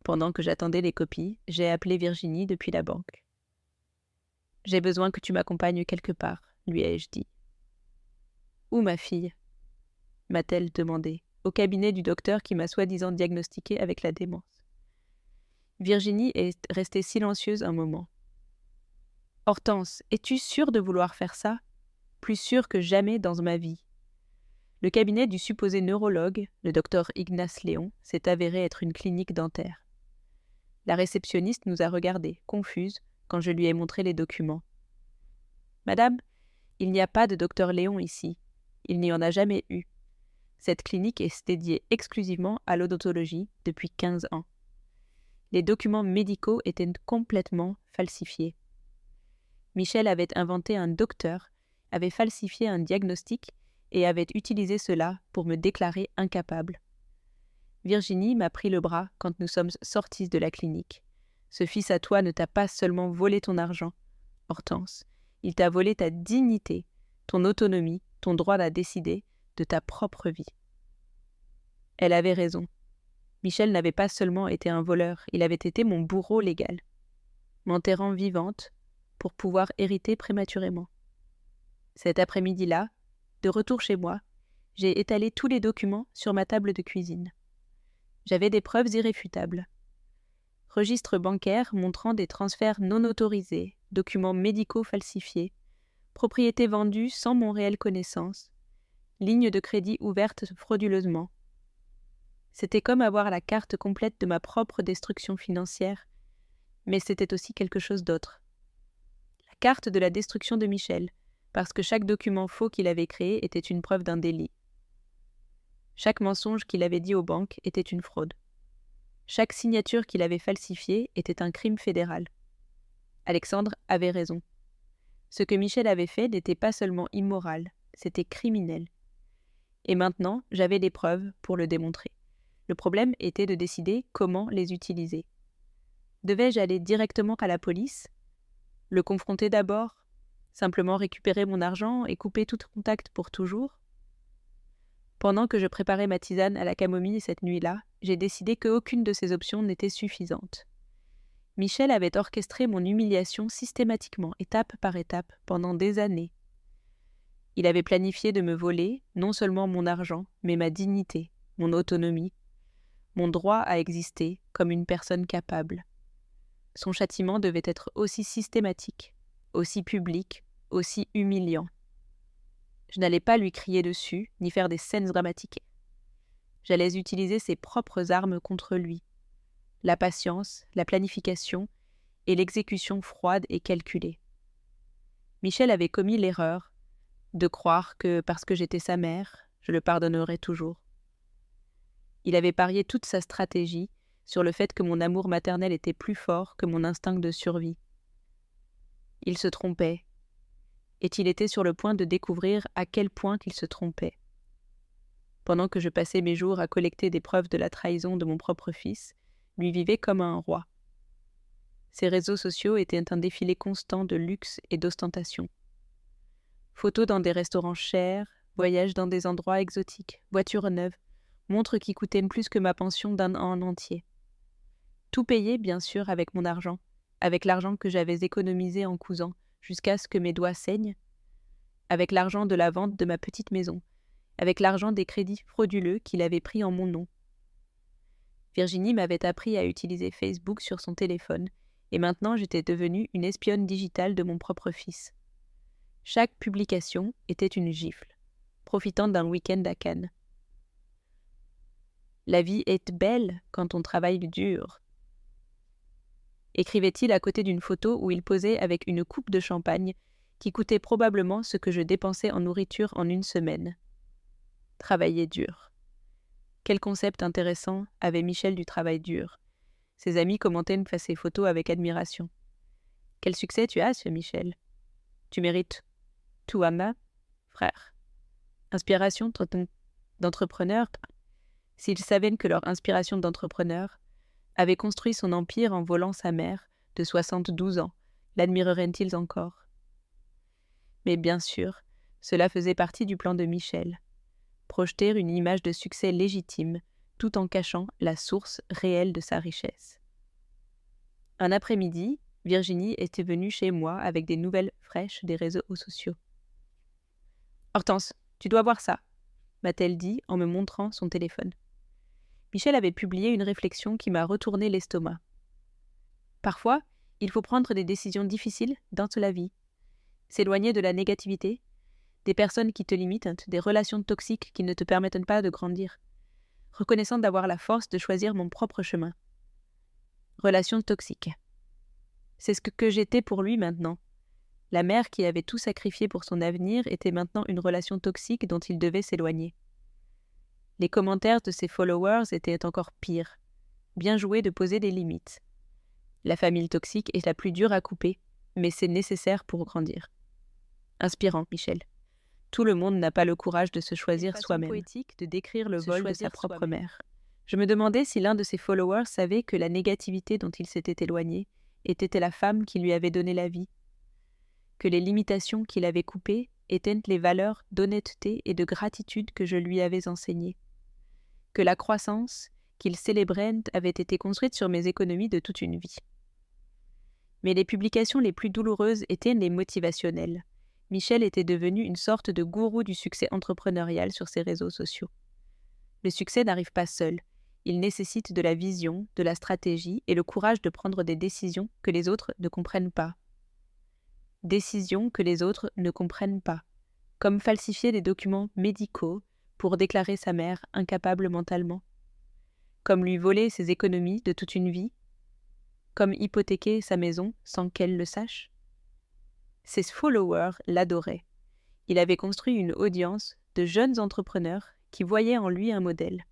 Pendant que j'attendais les copies, j'ai appelé Virginie depuis la banque. « J'ai besoin que tu m'accompagnes quelque part, lui ai-je dit. « Où, ma fille ?» m'a-t-elle demandé, au cabinet du docteur qui m'a soi-disant diagnostiqué avec la démence. Virginie est restée silencieuse un moment. « Hortense, es-tu sûre de vouloir faire ça? Plus sûre que jamais dans ma vie. » Le cabinet du supposé neurologue, le docteur Ignace Léon, s'est avéré être une clinique dentaire. La réceptionniste nous a regardés, confuse, quand je lui ai montré les documents. « Madame, il n'y a pas de docteur Léon ici. Il n'y en a jamais eu. Cette clinique est dédiée exclusivement à l'odontologie depuis 15 ans. Les documents médicaux étaient complètement falsifiés. Michel avait inventé un docteur, avait falsifié un diagnostic et avait utilisé cela pour me déclarer incapable. Virginie m'a pris le bras quand nous sommes sortis de la clinique. Ce fils à toi ne t'a pas seulement volé ton argent, Hortense, il t'a volé ta dignité, ton autonomie, ton droit à décider, de ta propre vie. Elle avait raison. Michel n'avait pas seulement été un voleur, il avait été mon bourreau légal, m'enterrant vivante pour pouvoir hériter prématurément. Cet après-midi-là, de retour chez moi, j'ai étalé tous les documents sur ma table de cuisine. J'avais des preuves irréfutables. Registres bancaires montrant des transferts non autorisés, documents médicaux falsifiés, propriétés vendues sans mon réelle connaissance, lignes de crédit ouvertes frauduleusement. C'était comme avoir la carte complète de ma propre destruction financière, mais c'était aussi quelque chose d'autre. La carte de la destruction de Michel, parce que chaque document faux qu'il avait créé était une preuve d'un délit. Chaque mensonge qu'il avait dit aux banques était une fraude. Chaque signature qu'il avait falsifiée était un crime fédéral. Alexandre avait raison. Ce que Michel avait fait n'était pas seulement immoral, c'était criminel. Et maintenant, j'avais des preuves pour le démontrer. Le problème était de décider comment les utiliser. Devais-je aller directement à la police? Le confronter d'abord? Simplement récupérer mon argent et couper tout contact pour toujours? Pendant que je préparais ma tisane à la camomille cette nuit-là, j'ai décidé qu'aucune de ces options n'était suffisante. Michel avait orchestré mon humiliation systématiquement, étape par étape, pendant des années. Il avait planifié de me voler non seulement mon argent, mais ma dignité, mon autonomie, mon droit à exister comme une personne capable. Son châtiment devait être aussi systématique, aussi public, aussi humiliant. Je n'allais pas lui crier dessus, ni faire des scènes dramatiques. J'allais utiliser ses propres armes contre lui. La patience, la planification et l'exécution froide et calculée. Michel avait commis l'erreur de croire que, parce que j'étais sa mère, je le pardonnerais toujours. Il avait parié toute sa stratégie sur le fait que mon amour maternel était plus fort que mon instinct de survie. Il se trompait, et il était sur le point de découvrir à quel point il se trompait. Pendant que je passais mes jours à collecter des preuves de la trahison de mon propre fils, lui vivait comme un roi. Ses réseaux sociaux étaient un défilé constant de luxe et d'ostentation. Photos dans des restaurants chers, voyages dans des endroits exotiques, voitures neuves, montres qui coûtaient plus que ma pension d'un an entier. Tout payé, bien sûr, avec mon argent, avec l'argent que j'avais économisé en cousant, jusqu'à ce que mes doigts saignent, avec l'argent de la vente de ma petite maison, avec l'argent des crédits frauduleux qu'il avait pris en mon nom. Virginie m'avait appris à utiliser Facebook sur son téléphone, et maintenant j'étais devenue une espionne digitale de mon propre fils. Chaque publication était une gifle, profitant d'un week-end à Cannes. La vie est belle quand on travaille dur, écrivait-il à côté d'une photo où il posait avec une coupe de champagne qui coûtait probablement ce que je dépensais en nourriture en une semaine. Travailler dur. Quel concept intéressant avait Michel du travail dur. Ses amis commentaient ses photos avec admiration. Quel succès tu as, ce Michel. Tu mérites tout, Amma, frère. Inspiration d'entrepreneur. S'ils savaient que leur inspiration d'entrepreneur avait construit son empire en volant sa mère, de 72 ans, l'admireraient-ils encore? Mais bien sûr, cela faisait partie du plan de Michel. Projeter une image de succès légitime, tout en cachant la source réelle de sa richesse. Un après-midi, Virginie était venue chez moi avec des nouvelles fraîches des réseaux sociaux. « Hortense, tu dois voir ça », m'a-t-elle dit en me montrant son téléphone. Michel avait publié une réflexion qui m'a retourné l'estomac. Parfois, il faut prendre des décisions difficiles dans la vie. S'éloigner de la négativité, des personnes qui te limitent, des relations toxiques qui ne te permettent pas de grandir. Reconnaissant d'avoir la force de choisir mon propre chemin. Relations toxiques. C'est ce que j'étais pour lui maintenant. La mère qui avait tout sacrifié pour son avenir était maintenant une relation toxique dont il devait s'éloigner. Les commentaires de ses followers étaient encore pires. Bien joué de poser des limites. La famille toxique est la plus dure à couper, mais c'est nécessaire pour grandir. Inspirant, Michel. Tout le monde n'a pas le courage de se choisir soi-même. Poétique de décrire le vol de sa propre mère. Je me demandais si l'un de ses followers savait que la négativité dont il s'était éloigné était la femme qui lui avait donné la vie, que les limitations qu'il avait coupées éteintes les valeurs d'honnêteté et de gratitude que je lui avais enseignées. Que la croissance qu'il célébrait avait été construite sur mes économies de toute une vie. Mais les publications les plus douloureuses étaient les motivationnelles. Michel était devenu une sorte de gourou du succès entrepreneurial sur ses réseaux sociaux. Le succès n'arrive pas seul. Il nécessite de la vision, de la stratégie et le courage de prendre des décisions que les autres ne comprennent pas. Décisions que les autres ne comprennent pas, comme falsifier des documents médicaux pour déclarer sa mère incapable mentalement, comme lui voler ses économies de toute une vie, comme hypothéquer sa maison sans qu'elle le sache. Ses followers l'adoraient. Il avait construit une audience de jeunes entrepreneurs qui voyaient en lui un modèle.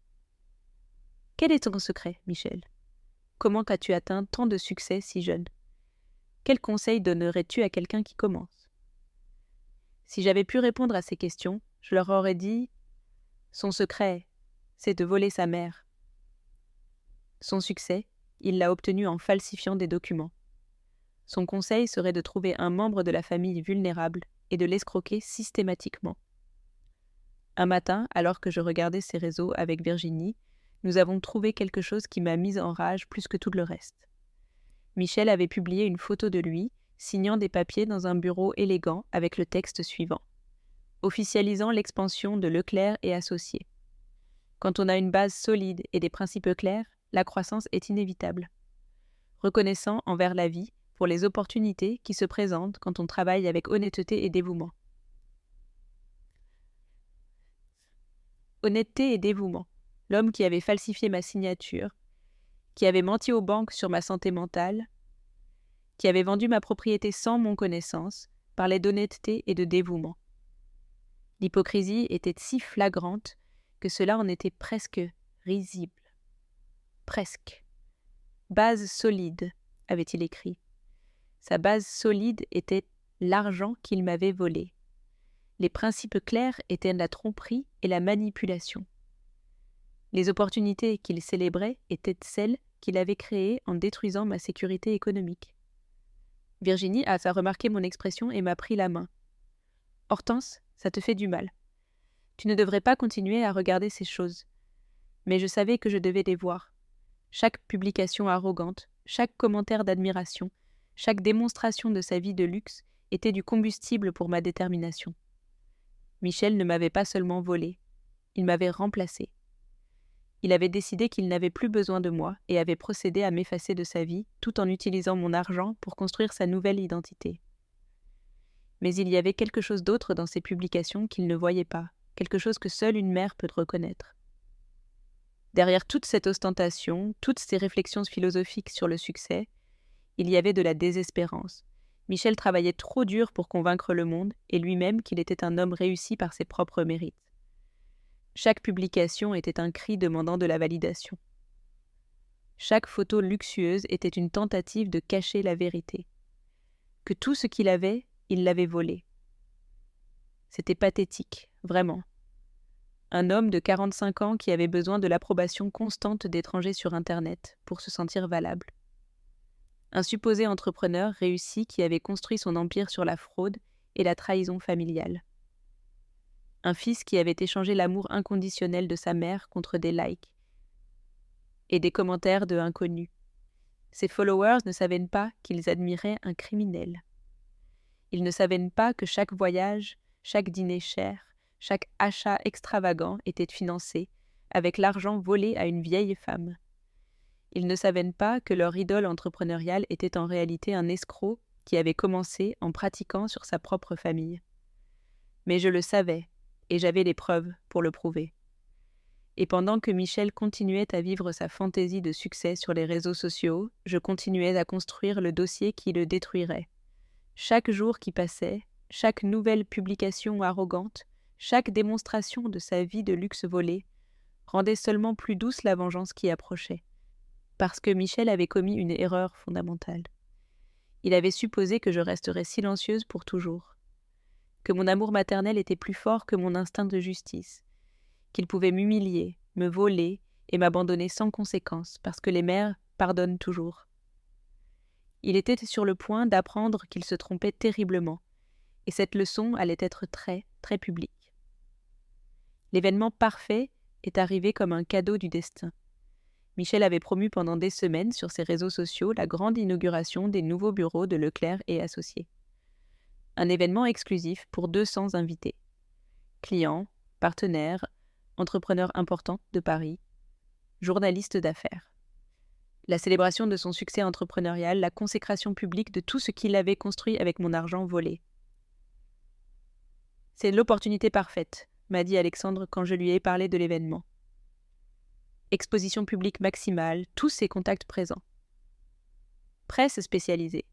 Quel est ton secret, Michel? Comment as-tu atteint tant de succès si jeune? Quel conseil donnerais-tu à quelqu'un qui commence? Si j'avais pu répondre à ces questions, je leur aurais dit « Son secret, c'est de voler sa mère. » Son succès, il l'a obtenu en falsifiant des documents. Son conseil serait de trouver un membre de la famille vulnérable et de l'escroquer systématiquement. Un matin, alors que je regardais ses réseaux avec Virginie, nous avons trouvé quelque chose qui m'a mise en rage plus que tout le reste. Michel avait publié une photo de lui, signant des papiers dans un bureau élégant avec le texte suivant. Officialisant l'expansion de Leclerc et Associés. Quand on a une base solide et des principes clairs, la croissance est inévitable. Reconnaissant envers la vie pour les opportunités qui se présentent quand on travaille avec honnêteté et dévouement. Honnêteté et dévouement. L'homme qui avait falsifié ma signature, qui avait menti aux banques sur ma santé mentale, qui avait vendu ma propriété sans mon connaissance, parlait d'honnêteté et de dévouement. L'hypocrisie était si flagrante que cela en était presque risible. Presque. Base solide, avait-il écrit. Sa base solide était l'argent qu'il m'avait volé. Les principes clairs étaient la tromperie et la manipulation. Les opportunités qu'il célébrait étaient celles qu'il avait créées en détruisant ma sécurité économique. Virginie a fait remarquer mon expression et m'a pris la main. « Hortense, ça te fait du mal. Tu ne devrais pas continuer à regarder ces choses. » Mais je savais que je devais les voir. Chaque publication arrogante, chaque commentaire d'admiration, chaque démonstration de sa vie de luxe était du combustible pour ma détermination. Michel ne m'avait pas seulement volé, il m'avait remplacé. Il avait décidé qu'il n'avait plus besoin de moi et avait procédé à m'effacer de sa vie tout en utilisant mon argent pour construire sa nouvelle identité. Mais il y avait quelque chose d'autre dans ces publications qu'il ne voyait pas, quelque chose que seule une mère peut reconnaître. Derrière toute cette ostentation, toutes ces réflexions philosophiques sur le succès, il y avait de la désespérance. Michel travaillait trop dur pour convaincre le monde et lui-même qu'il était un homme réussi par ses propres mérites. Chaque publication était un cri demandant de la validation. Chaque photo luxueuse était une tentative de cacher la vérité. Que tout ce qu'il avait, il l'avait volé. C'était pathétique, vraiment. Un homme de 45 ans qui avait besoin de l'approbation constante d'étrangers sur Internet pour se sentir valable. Un supposé entrepreneur réussi qui avait construit son empire sur la fraude et la trahison familiale. Un fils qui avait échangé l'amour inconditionnel de sa mère contre des likes et des commentaires de inconnus. Ses followers ne savaient pas qu'ils admiraient un criminel. Ils ne savaient pas que chaque voyage, chaque dîner cher, chaque achat extravagant était financé avec l'argent volé à une vieille femme. Ils ne savaient pas que leur idole entrepreneuriale était en réalité un escroc qui avait commencé en pratiquant sur sa propre famille. Mais je le savais, et j'avais les preuves pour le prouver. Et pendant que Michel continuait à vivre sa fantaisie de succès sur les réseaux sociaux, je continuais à construire le dossier qui le détruirait. Chaque jour qui passait, chaque nouvelle publication arrogante, chaque démonstration de sa vie de luxe volé, rendait seulement plus douce la vengeance qui approchait. Parce que Michel avait commis une erreur fondamentale. Il avait supposé que je resterais silencieuse pour toujours, que mon amour maternel était plus fort que mon instinct de justice, qu'il pouvait m'humilier, me voler et m'abandonner sans conséquence, parce que les mères pardonnent toujours. Il était sur le point d'apprendre qu'il se trompait terriblement, et cette leçon allait être très, très publique. L'événement parfait est arrivé comme un cadeau du destin. Michel avait promu pendant des semaines sur ses réseaux sociaux la grande inauguration des nouveaux bureaux de Leclerc et Associés. Un événement exclusif pour 200 invités. Clients, partenaires, entrepreneurs importants de Paris, journalistes d'affaires. La célébration de son succès entrepreneurial, la consécration publique de tout ce qu'il avait construit avec mon argent volé. « C'est l'opportunité parfaite », m'a dit Alexandre quand je lui ai parlé de l'événement. Exposition publique maximale, tous ses contacts présents. Presse spécialisée.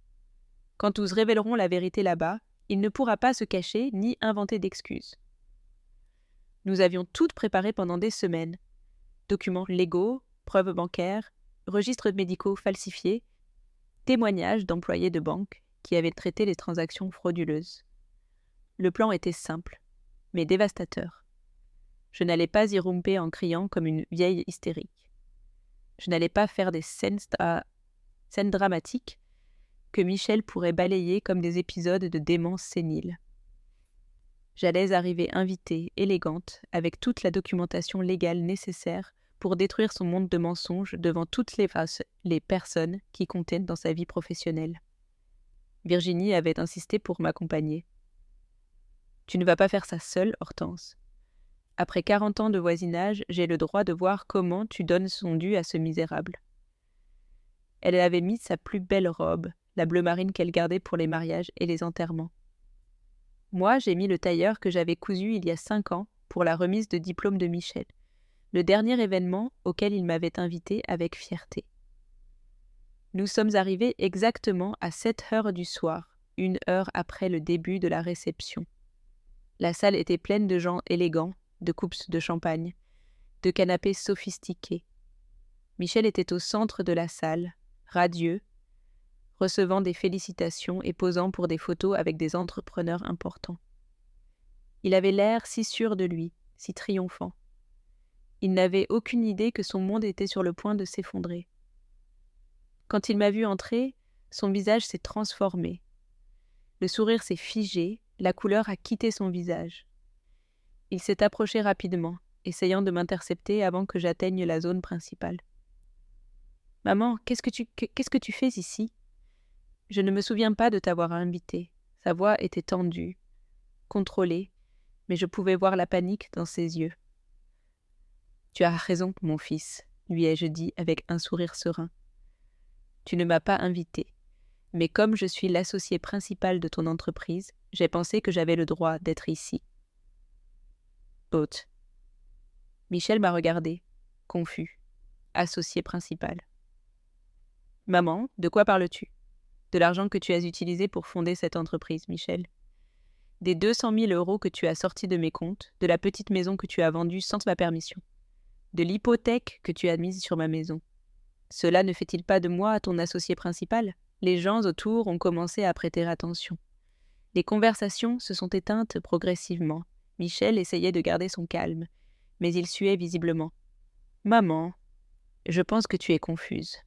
Quand nous révélerons la vérité là-bas, il ne pourra pas se cacher ni inventer d'excuses. Nous avions tout préparé pendant des semaines. Documents légaux, preuves bancaires, registres médicaux falsifiés, témoignages d'employés de banque qui avaient traité les transactions frauduleuses. Le plan était simple, mais dévastateur. Je n'allais pas y romper en criant comme une vieille hystérique. Je n'allais pas faire des scènes dramatiques que Michel pourrait balayer comme des épisodes de démence sénile. J'allais arriver invitée, élégante, avec toute la documentation légale nécessaire pour détruire son monde de mensonges devant toutes les personnes qui comptaient dans sa vie professionnelle. Virginie avait insisté pour m'accompagner. « Tu ne vas pas faire ça seule, Hortense. Après 40 ans de voisinage, j'ai le droit de voir comment tu donnes son dû à ce misérable. » Elle avait mis sa plus belle robe, la bleu marine qu'elle gardait pour les mariages et les enterrements. Moi, j'ai mis le tailleur que j'avais cousu il y a 5 ans pour la remise de diplôme de Michel, le dernier événement auquel il m'avait invité avec fierté. Nous sommes arrivés exactement à 7 heures du soir, 1 heure après le début de la réception. La salle était pleine de gens élégants, de coupes de champagne, de canapés sophistiqués. Michel était au centre de la salle, radieux, recevant des félicitations et posant pour des photos avec des entrepreneurs importants. Il avait l'air si sûr de lui, si triomphant. Il n'avait aucune idée que son monde était sur le point de s'effondrer. Quand il m'a vu entrer, son visage s'est transformé. Le sourire s'est figé, la couleur a quitté son visage. Il s'est approché rapidement, essayant de m'intercepter avant que j'atteigne la zone principale. « Maman, qu'est-ce que tu fais ici ? Je ne me souviens pas de t'avoir invité. » Sa voix était tendue, contrôlée, mais je pouvais voir la panique dans ses yeux. « Tu as raison, mon fils, » lui ai-je dit avec un sourire serein. « Tu ne m'as pas invité, mais comme je suis l'associé principal de ton entreprise, j'ai pensé que j'avais le droit d'être ici. » Haute. Michel m'a regardé, confus. Associé principal. « Maman, de quoi parles-tu ? De l'argent que tu as utilisé pour fonder cette entreprise, Michel. Des 200 000 € que tu as sortis de mes comptes, de la petite maison que tu as vendue sans ma permission, de l'hypothèque que tu as mise sur ma maison. Cela ne fait-il pas de moi ton associé principal ? » Les gens autour ont commencé à prêter attention. Les conversations se sont éteintes progressivement. Michel essayait de garder son calme, mais il suait visiblement. « Maman, je pense que tu es confuse.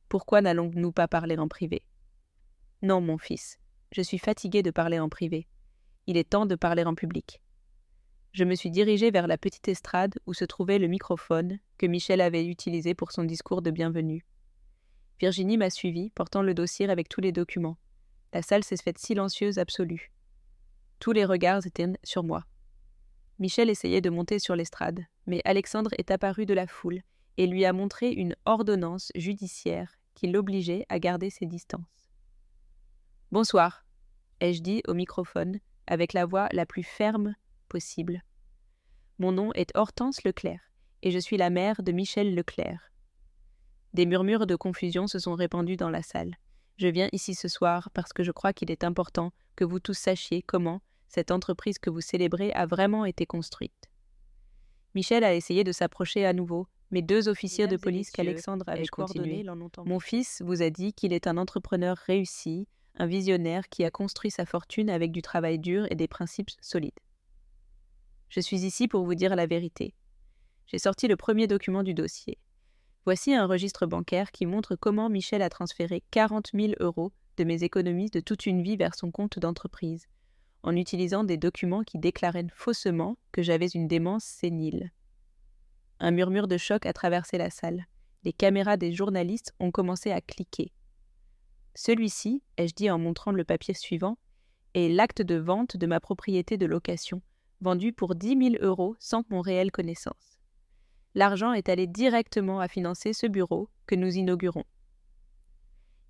Pourquoi n'allons-nous pas parler en privé ? » « Non, mon fils, je suis fatiguée de parler en privé. Il est temps de parler en public. » Je me suis dirigée vers la petite estrade où se trouvait le microphone que Michel avait utilisé pour son discours de bienvenue. Virginie m'a suivie, portant le dossier avec tous les documents. La salle s'est faite silencieuse absolue. Tous les regards étaient sur moi. Michel essayait de monter sur l'estrade, mais Alexandre est apparu de la foule et lui a montré une ordonnance judiciaire qui l'obligeait à garder ses distances. « Bonsoir », ai-je dit au microphone avec la voix la plus ferme possible. « Mon nom est Hortense Leclerc et je suis la mère de Michel Leclerc. » Des murmures de confusion se sont répandus dans la salle. Je viens ici ce soir parce que je crois qu'il est important que vous tous sachiez comment cette entreprise que vous célébrez a vraiment été construite. Michel a essayé de s'approcher à nouveau, mais 2 officiers de police qu'Alexandre avait coordonnés l'en ont empêché. Mon fils vous a dit qu'il est un entrepreneur réussi, un visionnaire qui a construit sa fortune avec du travail dur et des principes solides. Je suis ici pour vous dire la vérité. J'ai sorti le premier document du dossier. Voici un registre bancaire qui montre comment Michel a transféré 40 000 € de mes économies de toute une vie vers son compte d'entreprise, en utilisant des documents qui déclaraient faussement que j'avais une démence sénile. Un murmure de choc a traversé la salle. Les caméras des journalistes ont commencé à cliquer. Celui-ci, ai-je dit en montrant le papier suivant, est l'acte de vente de ma propriété de location, vendu pour 10 000 € sans mon réelle connaissance. L'argent est allé directement à financer ce bureau que nous inaugurons.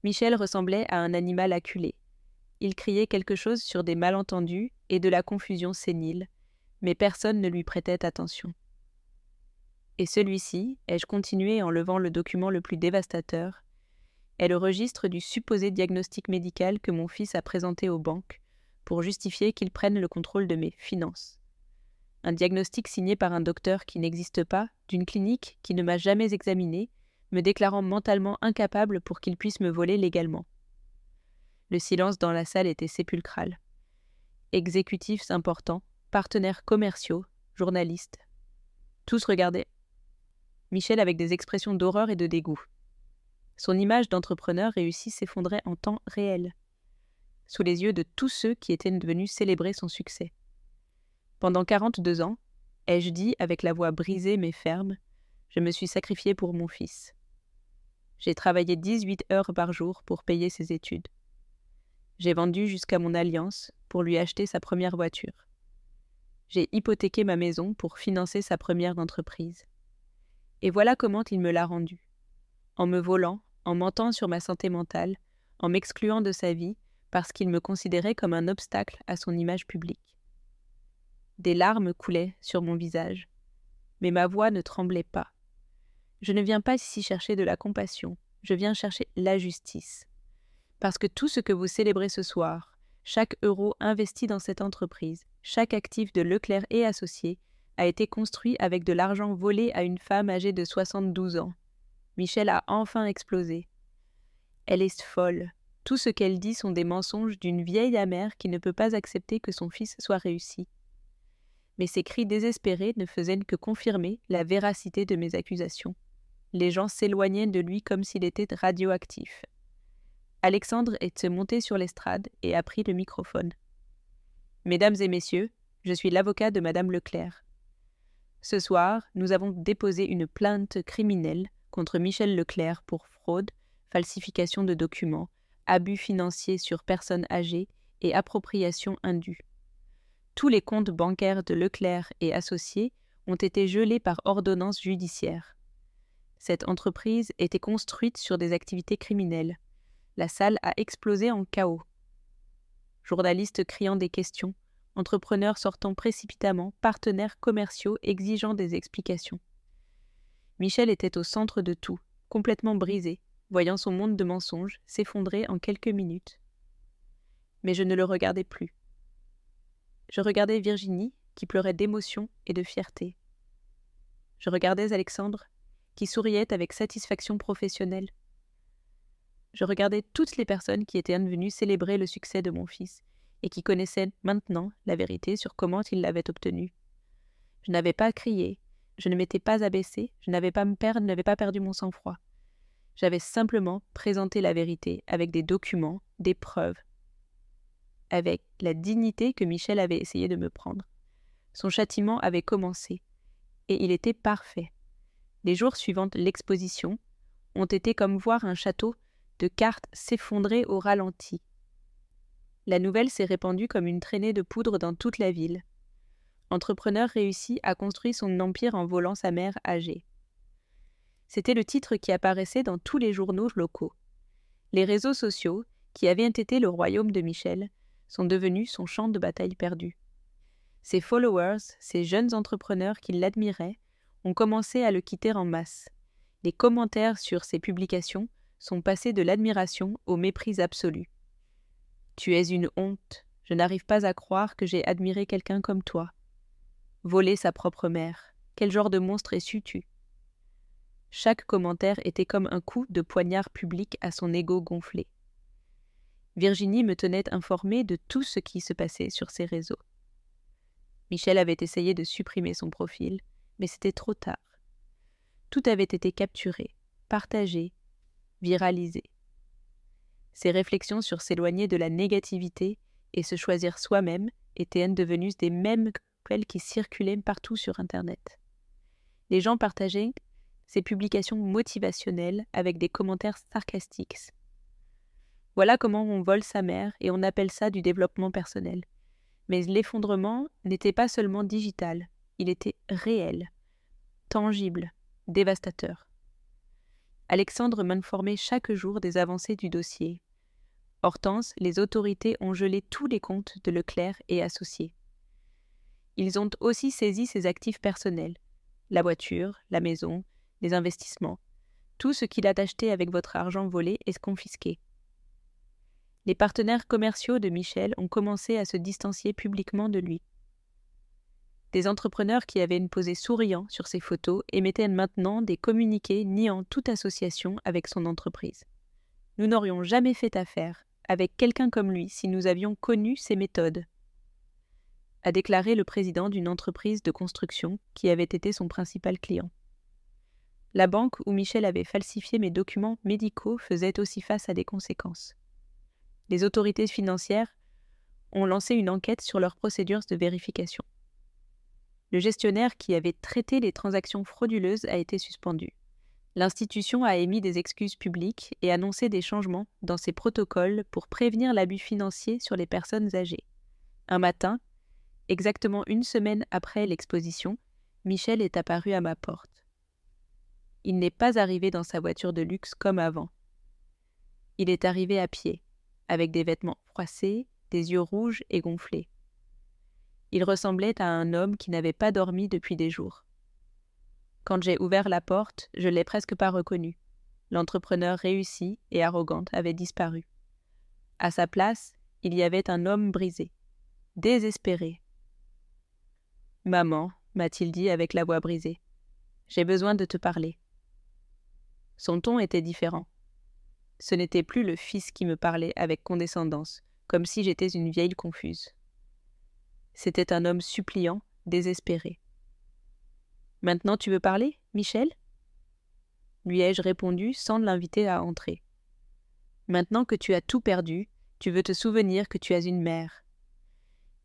Michel ressemblait à un animal acculé. Il criait quelque chose sur des malentendus et de la confusion sénile, mais personne ne lui prêtait attention. Et celui-ci, ai-je continué en levant le document le plus dévastateur, est le registre du supposé diagnostic médical que mon fils a présenté aux banques pour justifier qu'ils prennent le contrôle de mes finances. Un diagnostic signé par un docteur qui n'existe pas, d'une clinique qui ne m'a jamais examiné, me déclarant mentalement incapable pour qu'il puisse me voler légalement. Le silence dans la salle était sépulcral. Exécutifs importants, partenaires commerciaux, journalistes. Tous regardaient Michel avec des expressions d'horreur et de dégoût. Son image d'entrepreneur réussi s'effondrait en temps réel, sous les yeux de tous ceux qui étaient venus célébrer son succès. Pendant 42 ans, ai-je dit avec la voix brisée mais ferme, je me suis sacrifié pour mon fils. J'ai travaillé 18 heures par jour pour payer ses études. J'ai vendu jusqu'à mon alliance pour lui acheter sa première voiture. J'ai hypothéqué ma maison pour financer sa première entreprise. Et voilà comment il me l'a rendu. En me volant, en mentant sur ma santé mentale, en m'excluant de sa vie parce qu'il me considérait comme un obstacle à son image publique. Des larmes coulaient sur mon visage, mais ma voix ne tremblait pas. Je ne viens pas ici chercher de la compassion, je viens chercher la justice. Parce que tout ce que vous célébrez ce soir, chaque euro investi dans cette entreprise, chaque actif de Leclerc et Associés, a été construit avec de l'argent volé à une femme âgée de 72 ans. Michel a enfin explosé. Elle est folle. Tout ce qu'elle dit sont des mensonges d'une vieille amère qui ne peut pas accepter que son fils soit réussi. Mais ses cris désespérés ne faisaient que confirmer la véracité de mes accusations. Les gens s'éloignaient de lui comme s'il était radioactif. Alexandre est monté sur l'estrade et a pris le microphone. « Mesdames et messieurs, je suis l'avocat de Madame Leclerc. Ce soir, nous avons déposé une plainte criminelle contre Michel Leclerc pour fraude, falsification de documents, abus financiers sur personnes âgées et appropriation indue. Tous les comptes bancaires de Leclerc et Associés ont été gelés par ordonnance judiciaire. Cette entreprise était construite sur des activités criminelles. La salle a explosé en chaos. Journalistes criant des questions, entrepreneurs sortant précipitamment, partenaires commerciaux exigeant des explications. Michel était au centre de tout, complètement brisé, voyant son monde de mensonges s'effondrer en quelques minutes. Mais je ne le regardais plus. Je regardais Virginie, qui pleurait d'émotion et de fierté. Je regardais Alexandre, qui souriait avec satisfaction professionnelle. Je regardais toutes les personnes qui étaient venues célébrer le succès de mon fils et qui connaissaient maintenant la vérité sur comment il l'avait obtenu. Je n'avais pas crié, je ne m'étais pas abaissée, je n'avais pas perdu mon sang-froid. J'avais simplement présenté la vérité avec des documents, des preuves, avec la dignité que Michel avait essayé de me prendre. Son châtiment avait commencé, et il était parfait. Les jours suivant l'exposition ont été comme voir un château de cartes s'effondrer au ralenti. La nouvelle s'est répandue comme une traînée de poudre dans toute la ville. Entrepreneur réussi a construit son empire en volant sa mère âgée. C'était le titre qui apparaissait dans tous les journaux locaux. Les réseaux sociaux, qui avaient été le royaume de Michel, sont devenus son champ de bataille perdu. Ses followers, ces jeunes entrepreneurs qui l'admiraient, ont commencé à le quitter en masse. Les commentaires sur ses publications sont passés de l'admiration au mépris absolu. « Tu es une honte, je n'arrive pas à croire que j'ai admiré quelqu'un comme toi. Voler sa propre mère, quel genre de monstre es-tu » Chaque commentaire était comme un coup de poignard public à son ego gonflé. Virginie me tenait informée de tout ce qui se passait sur ses réseaux. Michel avait essayé de supprimer son profil, mais c'était trop tard. Tout avait été capturé, partagé, viralisé. Ses réflexions sur s'éloigner de la négativité et se choisir soi-même étaient devenues des mèmes qui circulaient partout sur Internet. Les gens partageaient ces publications motivationnelles avec des commentaires sarcastiques. Voilà comment on vole sa mère et on appelle ça du développement personnel. Mais l'effondrement n'était pas seulement digital, il était réel, tangible, dévastateur. Alexandre m'informait chaque jour des avancées du dossier. Hortense, les autorités ont gelé tous les comptes de Leclerc et associés. Ils ont aussi saisi ses actifs personnels, la voiture, la maison, les investissements. Tout ce qu'il a acheté avec votre argent volé est confisqué. Les partenaires commerciaux de Michel ont commencé à se distancier publiquement de lui. Des entrepreneurs qui avaient une posée souriant sur ses photos émettaient maintenant des communiqués niant toute association avec son entreprise. Nous n'aurions jamais fait affaire avec quelqu'un comme lui si nous avions connu ses méthodes, a déclaré le président d'une entreprise de construction qui avait été son principal client. La banque où Michel avait falsifié mes documents médicaux faisait aussi face à des conséquences. Les autorités financières ont lancé une enquête sur leurs procédures de vérification. Le gestionnaire qui avait traité les transactions frauduleuses a été suspendu. L'institution a émis des excuses publiques et annoncé des changements dans ses protocoles pour prévenir l'abus financier sur les personnes âgées. Un matin, exactement une semaine après l'exposition, Michel est apparu à ma porte. Il n'est pas arrivé dans sa voiture de luxe comme avant. Il est arrivé à pied, avec des vêtements froissés, des yeux rouges et gonflés. Il ressemblait à un homme qui n'avait pas dormi depuis des jours. Quand j'ai ouvert la porte, je ne l'ai presque pas reconnu. L'entrepreneur réussi et arrogant avait disparu. À sa place, il y avait un homme brisé, désespéré. « Maman, m'a-t-il dit avec la voix brisée, j'ai besoin de te parler. » Son ton était différent. Ce n'était plus le fils qui me parlait avec condescendance, comme si j'étais une vieille confuse. C'était un homme suppliant, désespéré. « Maintenant tu veux parler, Michel ?» lui ai-je répondu sans l'inviter à entrer. « Maintenant que tu as tout perdu, tu veux te souvenir que tu as une mère. »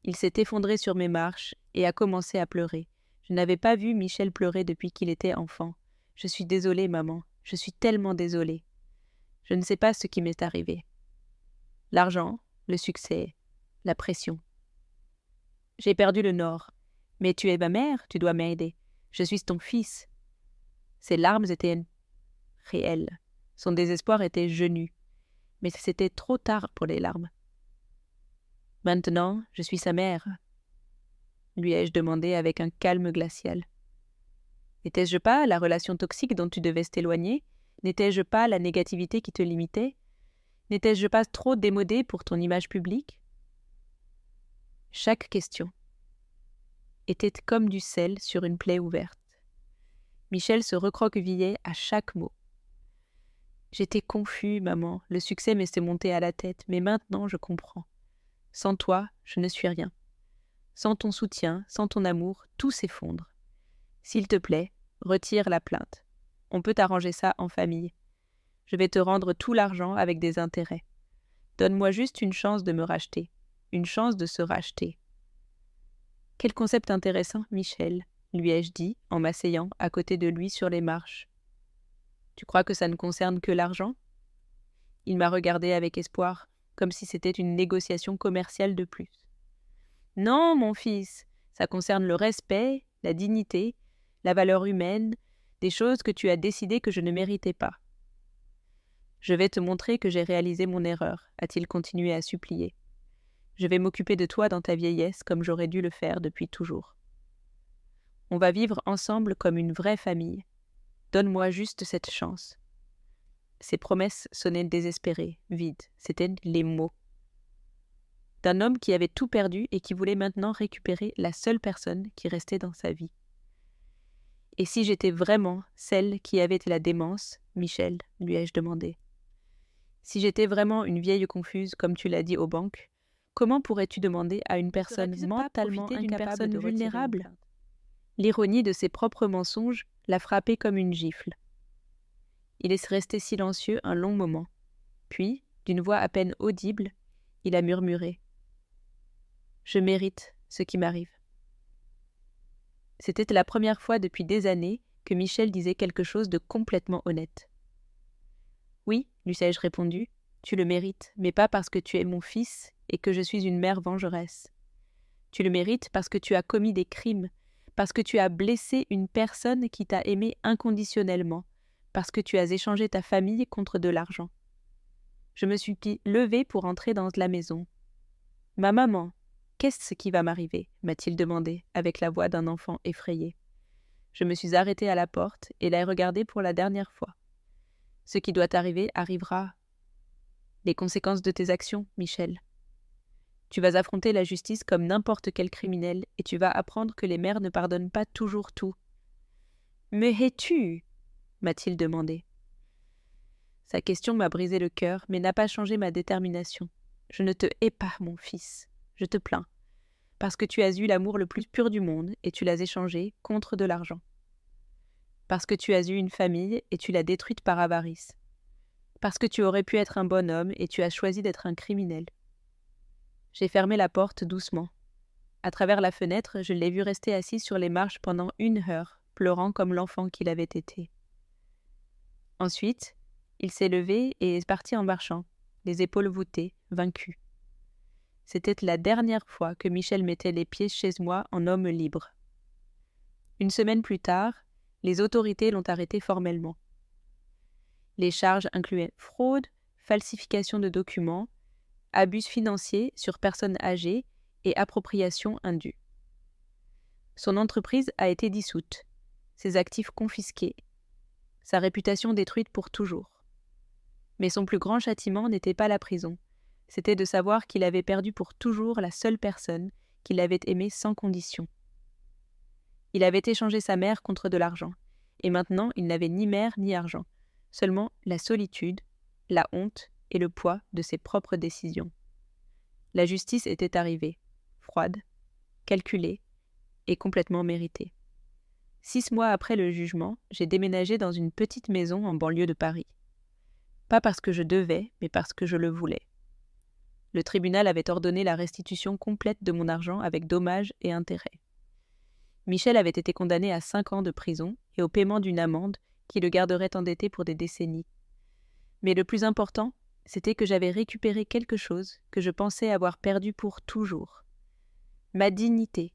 Il s'est effondré sur mes marches et a commencé à pleurer. Je n'avais pas vu Michel pleurer depuis qu'il était enfant. « Je suis désolée, maman, je suis tellement désolée. Je ne sais pas ce qui m'est arrivé. » L'argent, le succès, la pression. J'ai perdu le nord. Mais tu es ma mère, tu dois m'aider. Je suis ton fils. Ses larmes étaient réelles. Son désespoir était genou. Mais c'était trop tard pour les larmes. Maintenant, je suis sa mère, lui ai-je demandé avec un calme glacial. N'étais-je pas la relation toxique dont tu devais t'éloigner? N'étais-je pas la négativité qui te limitait? N'étais-je pas trop démodée pour ton image publique? Chaque question était comme du sel sur une plaie ouverte. Michel se recroquevillait à chaque mot. J'étais confus, maman, le succès m'était monté à la tête, mais maintenant je comprends. Sans toi, je ne suis rien. Sans ton soutien, sans ton amour, tout s'effondre. S'il te plaît, retire la plainte. On peut arranger ça en famille. Je vais te rendre tout l'argent avec des intérêts. Donne-moi juste une chance de me racheter, une chance de se racheter. Quel concept intéressant, Michel, lui ai-je dit en m'asseyant à côté de lui sur les marches. Tu crois que ça ne concerne que l'argent? Il m'a regardé avec espoir, comme si c'était une négociation commerciale de plus. Non, mon fils, ça concerne le respect, la dignité, la valeur humaine, des choses que tu as décidé que je ne méritais pas. Je vais te montrer que j'ai réalisé mon erreur, a-t-il continué à supplier. Je vais m'occuper de toi dans ta vieillesse comme j'aurais dû le faire depuis toujours. On va vivre ensemble comme une vraie famille. Donne-moi juste cette chance. Ces promesses sonnaient désespérées, vides. C'étaient les mots d'un homme qui avait tout perdu et qui voulait maintenant récupérer la seule personne qui restait dans sa vie. Et si j'étais vraiment celle qui avait la démence, Michel, lui ai-je demandé. Si j'étais vraiment une vieille confuse, comme tu l'as dit aux banques, comment pourrais-tu demander à une personne mentalement incapable de vulnérable? L'ironie de ses propres mensonges l'a frappé comme une gifle. Il est resté silencieux un long moment. Puis, d'une voix à peine audible, il a murmuré Je mérite ce qui m'arrive. » C'était la première fois depuis des années que Michel disait quelque chose de complètement honnête. « Oui, lui ai-je répondu, tu le mérites, mais pas parce que tu es mon fils et que je suis une mère vengeresse. Tu le mérites parce que tu as commis des crimes, parce que tu as blessé une personne qui t'a aimé inconditionnellement, parce que tu as échangé ta famille contre de l'argent. » Je me suis levée pour entrer dans la maison. « Ma maman, qu'est-ce qui va m'arriver » m'a-t-il demandé, avec la voix d'un enfant effrayé. Je me suis arrêtée à la porte et l'ai regardé pour la dernière fois. « Ce qui doit arriver arrivera. Les conséquences de tes actions, Michel. Tu vas affronter la justice comme n'importe quel criminel et tu vas apprendre que les mères ne pardonnent pas toujours tout. »« Me hais-tu » m'a-t-il demandé. Sa question m'a brisé le cœur, mais n'a pas changé ma détermination. « Je ne te hais pas, mon fils. Je te plains. Parce que tu as eu l'amour le plus pur du monde et tu l'as échangé contre de l'argent. Parce que tu as eu une famille et tu l'as détruite par avarice. Parce que tu aurais pu être un bon homme et tu as choisi d'être un criminel. » J'ai fermé la porte doucement. À travers la fenêtre, je l'ai vu rester assis sur les marches pendant 1 heure, pleurant comme l'enfant qu'il avait été. Ensuite, il s'est levé et est parti en marchant, les épaules voûtées, vaincu. C'était la dernière fois que Michel mettait les pieds chez moi en homme libre. 1 semaine plus tard, les autorités l'ont arrêté formellement. Les charges incluaient fraude, falsification de documents, abus financiers sur personnes âgées et appropriation indue. Son entreprise a été dissoute, ses actifs confisqués, sa réputation détruite pour toujours. Mais son plus grand châtiment n'était pas la prison, c'était de savoir qu'il avait perdu pour toujours la seule personne qu'il avait aimée sans condition. Il avait échangé sa mère contre de l'argent, et maintenant il n'avait ni mère ni argent, seulement la solitude, la honte et le poids de ses propres décisions. La justice était arrivée, froide, calculée et complètement méritée. 6 mois après le jugement, j'ai déménagé dans une petite maison en banlieue de Paris. Pas parce que je devais, mais parce que je le voulais. Le tribunal avait ordonné la restitution complète de mon argent avec dommages et intérêts. Michel avait été condamné à 5 ans de prison et au paiement d'une amende qui le garderait endetté pour des décennies. Mais le plus important, c'était que j'avais récupéré quelque chose que je pensais avoir perdu pour toujours. Ma dignité.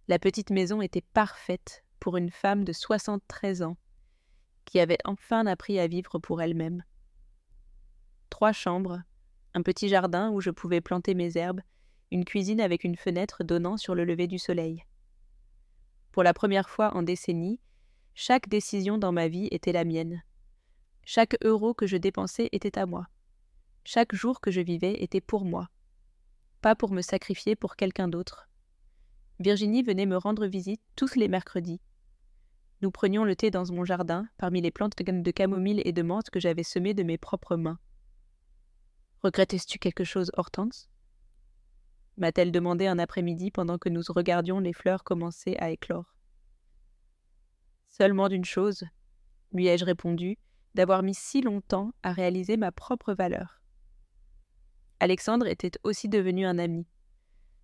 La petite maison était parfaite pour une femme de 73 ans qui avait enfin appris à vivre pour elle-même. 3 chambres, un petit jardin où je pouvais planter mes herbes, une cuisine avec une fenêtre donnant sur le lever du soleil. Pour la première fois en décennies, chaque décision dans ma vie était la mienne. Chaque euro que je dépensais était à moi. Chaque jour que je vivais était pour moi. Pas pour me sacrifier pour quelqu'un d'autre. Virginie venait me rendre visite tous les mercredis. Nous prenions le thé dans mon jardin, parmi les plantes de camomille et de menthe que j'avais semées de mes propres mains. « Regrettais-tu quelque chose, Hortense » m'a-t-elle demandé un après-midi pendant que nous regardions les fleurs commencer à éclore. « Seulement d'une chose, lui ai-je répondu, d'avoir mis si longtemps à réaliser ma propre valeur. » Alexandre était aussi devenu un ami.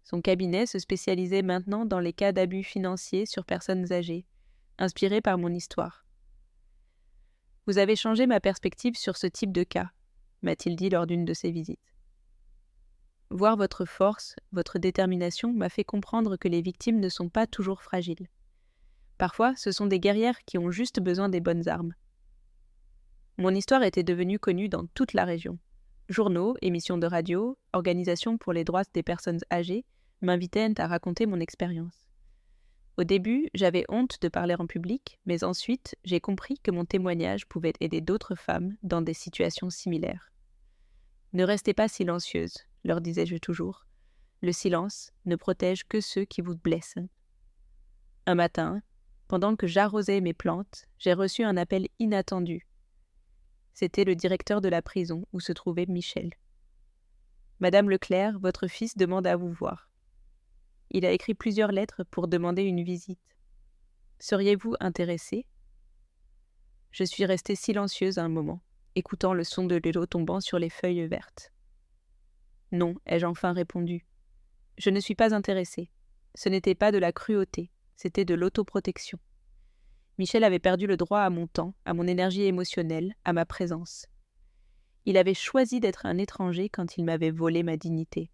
Son cabinet se spécialisait maintenant dans les cas d'abus financiers sur personnes âgées, inspiré par mon histoire. « Vous avez changé ma perspective sur ce type de cas, » m'a-t-il dit lors d'une de ses visites. Voir votre force, votre détermination m'a fait comprendre que les victimes ne sont pas toujours fragiles. Parfois, ce sont des guerrières qui ont juste besoin des bonnes armes. Mon histoire était devenue connue dans toute la région. Journaux, émissions de radio, organisations pour les droits des personnes âgées m'invitaient à raconter mon expérience. Au début, j'avais honte de parler en public, mais ensuite, j'ai compris que mon témoignage pouvait aider d'autres femmes dans des situations similaires. Ne restez pas silencieuses, leur disais-je toujours. Le silence ne protège que ceux qui vous blessent. Un matin, pendant que j'arrosais mes plantes, j'ai reçu un appel inattendu. C'était le directeur de la prison où se trouvait Michel. « Madame Leclerc, votre fils demande à vous voir. Il a écrit plusieurs lettres pour demander une visite. Seriez-vous intéressée ?» Je suis restée silencieuse un moment, écoutant le son de l'eau tombant sur les feuilles vertes. « Non, ai-je enfin répondu. Je ne suis pas intéressée. Ce n'était pas de la cruauté, c'était de l'autoprotection. Michel avait perdu le droit à mon temps, à mon énergie émotionnelle, à ma présence. Il avait choisi d'être un étranger quand il m'avait volé ma dignité.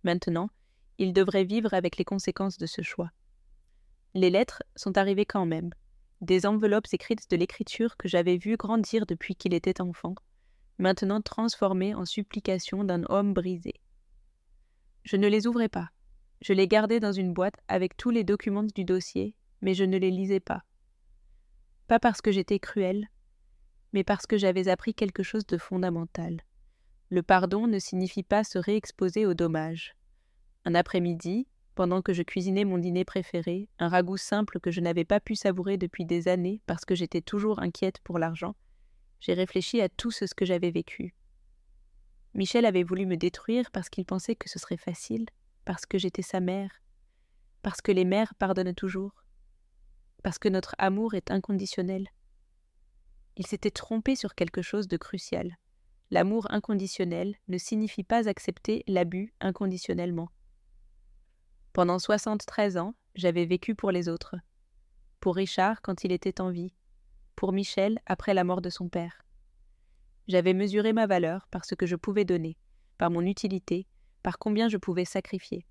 Maintenant, il devrait vivre avec les conséquences de ce choix. Les lettres sont arrivées quand même, des enveloppes écrites de l'écriture que j'avais vu grandir depuis qu'il était enfant, maintenant transformées en supplications d'un homme brisé. Je ne les ouvrais pas. Je les gardais dans une boîte avec tous les documents du dossier, mais je ne les lisais pas. Pas parce que j'étais cruelle, mais parce que j'avais appris quelque chose de fondamental. Le pardon ne signifie pas se réexposer aux dommages. Un après-midi, pendant que je cuisinais mon dîner préféré, un ragoût simple que je n'avais pas pu savourer depuis des années parce que j'étais toujours inquiète pour l'argent, j'ai réfléchi à tout ce que j'avais vécu. Michel avait voulu me détruire parce qu'il pensait que ce serait facile, parce que j'étais sa mère, parce que les mères pardonnent toujours, parce que notre amour est inconditionnel. Il s'était trompé sur quelque chose de crucial. L'amour inconditionnel ne signifie pas accepter l'abus inconditionnellement. Pendant 73 ans, j'avais vécu pour les autres. Pour Richard quand il était en vie. Pour Michel après la mort de son père. J'avais mesuré ma valeur par ce que je pouvais donner, par mon utilité, par combien je pouvais sacrifier.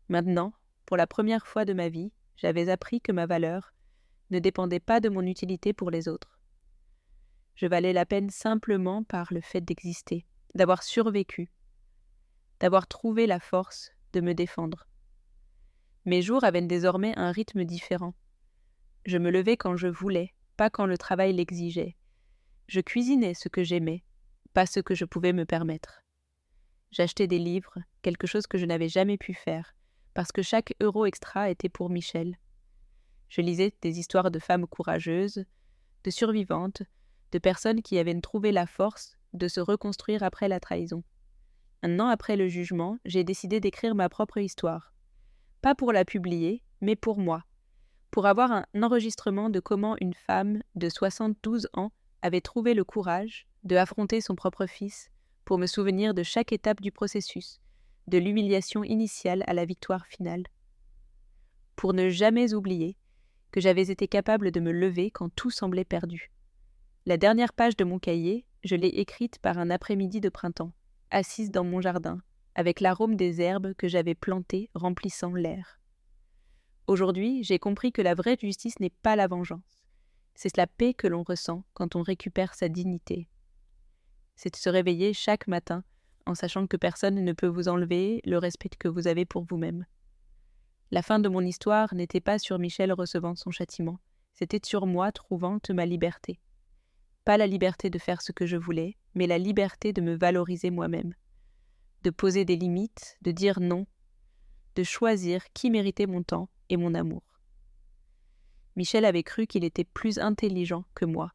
Maintenant, pour la première fois de ma vie, j'avais appris que ma valeur ne dépendait pas de mon utilité pour les autres. Je valais la peine simplement par le fait d'exister, d'avoir survécu, d'avoir trouvé la force de me défendre. Mes jours avaient désormais un rythme différent. Je me levais quand je voulais, pas quand le travail l'exigeait. Je cuisinais ce que j'aimais, pas ce que je pouvais me permettre. J'achetais des livres, quelque chose que je n'avais jamais pu faire, parce que chaque euro extra était pour Michel. Je lisais des histoires de femmes courageuses, de survivantes, de personnes qui avaient trouvé la force de se reconstruire après la trahison. Un an après le jugement, j'ai décidé d'écrire ma propre histoire. Pas pour la publier, mais pour moi. Pour avoir un enregistrement de comment une femme de 72 ans avait trouvé le courage de affronter son propre fils, pour me souvenir de chaque étape du processus, de l'humiliation initiale à la victoire finale. Pour ne jamais oublier que j'avais été capable de me lever quand tout semblait perdu. La dernière page de mon cahier, je l'ai écrite par un après-midi de printemps, assise dans mon jardin, avec l'arôme des herbes que j'avais plantées remplissant l'air. Aujourd'hui, j'ai compris que la vraie justice n'est pas la vengeance. C'est la paix que l'on ressent quand on récupère sa dignité. C'est de se réveiller chaque matin en sachant que personne ne peut vous enlever le respect que vous avez pour vous-même. La fin de mon histoire n'était pas sur Michel recevant son châtiment, c'était sur moi trouvant ma liberté. Pas la liberté de faire ce que je voulais, mais la liberté de me valoriser moi-même. De poser des limites, de dire non, de choisir qui méritait mon temps et mon amour. Michel avait cru qu'il était plus intelligent que moi,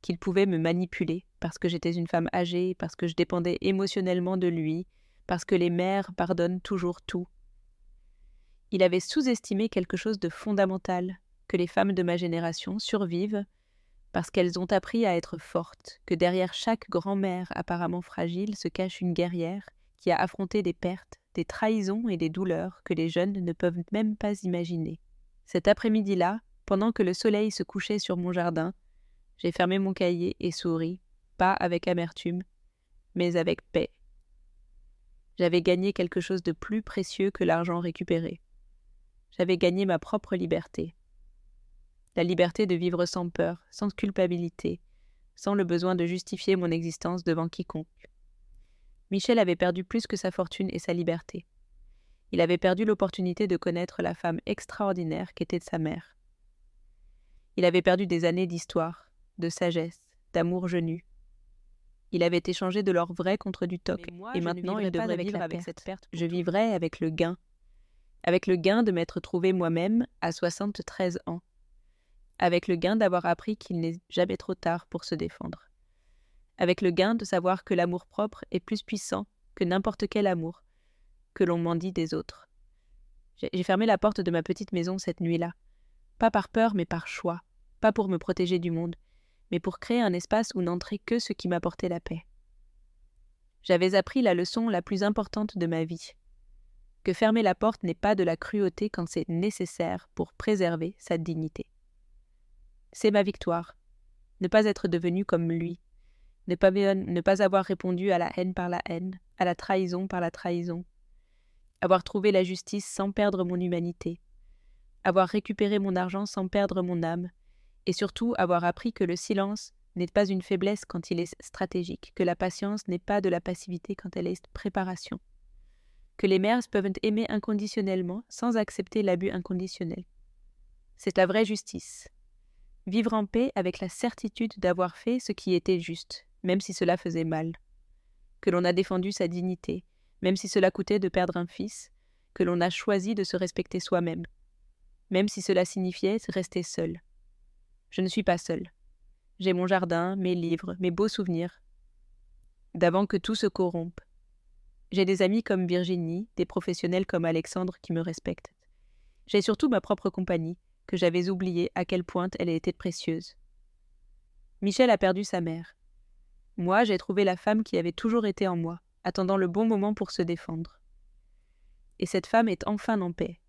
qu'il pouvait me manipuler parce que j'étais une femme âgée, parce que je dépendais émotionnellement de lui, parce que les mères pardonnent toujours tout. Il avait sous-estimé quelque chose de fondamental, que les femmes de ma génération survivent parce qu'elles ont appris à être fortes, que derrière chaque grand-mère apparemment fragile se cache une guerrière qui a affronté des pertes, des trahisons et des douleurs que les jeunes ne peuvent même pas imaginer. Cet après-midi-là, pendant que le soleil se couchait sur mon jardin, j'ai fermé mon cahier et souri, pas avec amertume, mais avec paix. J'avais gagné quelque chose de plus précieux que l'argent récupéré. J'avais gagné ma propre liberté. La liberté de vivre sans peur, sans culpabilité, sans le besoin de justifier mon existence devant quiconque. Michel avait perdu plus que sa fortune et sa liberté. Il avait perdu l'opportunité de connaître la femme extraordinaire qu'était sa mère. Il avait perdu des années d'histoire, de sagesse, d'amour genu. Il avait échangé de l'or vrai contre du toc, et maintenant il devrait vivre avec cette perte. Je vivrais avec le gain de m'être trouvée moi-même à 73 ans, avec le gain d'avoir appris qu'il n'est jamais trop tard pour se défendre, avec le gain de savoir que l'amour-propre est plus puissant que n'importe quel amour, que l'on m'en dit des autres. J'ai fermé la porte de ma petite maison cette nuit-là, pas par peur mais par choix, pas pour me protéger du monde, mais pour créer un espace où n'entrait que ce qui m'apportait la paix. J'avais appris la leçon la plus importante de ma vie. que fermer la porte n'est pas de la cruauté quand c'est nécessaire pour préserver sa dignité. C'est ma victoire. Ne pas être devenu comme lui. Ne pas avoir répondu à la haine par la haine, à la trahison par la trahison. Avoir trouvé la justice sans perdre mon humanité. Avoir récupéré mon argent sans perdre mon âme. Et surtout avoir appris que le silence n'est pas une faiblesse quand il est stratégique, que la patience n'est pas de la passivité quand elle est préparation. Que les mères peuvent aimer inconditionnellement sans accepter l'abus inconditionnel. C'est la vraie justice. Vivre en paix avec la certitude d'avoir fait ce qui était juste, même si cela faisait mal. Que l'on a défendu sa dignité, même si cela coûtait de perdre un fils, que l'on a choisi de se respecter soi-même, même si cela signifiait rester seul. Je ne suis pas seule. J'ai mon jardin, mes livres, mes beaux souvenirs, d'avant que tout se corrompe. J'ai des amis comme Virginie, des professionnels comme Alexandre qui me respectent. J'ai surtout ma propre compagnie, que j'avais oublié à quel point elle était précieuse. Michel a perdu sa mère. Moi, j'ai trouvé la femme qui avait toujours été en moi, attendant le bon moment pour se défendre. Et cette femme est enfin en paix,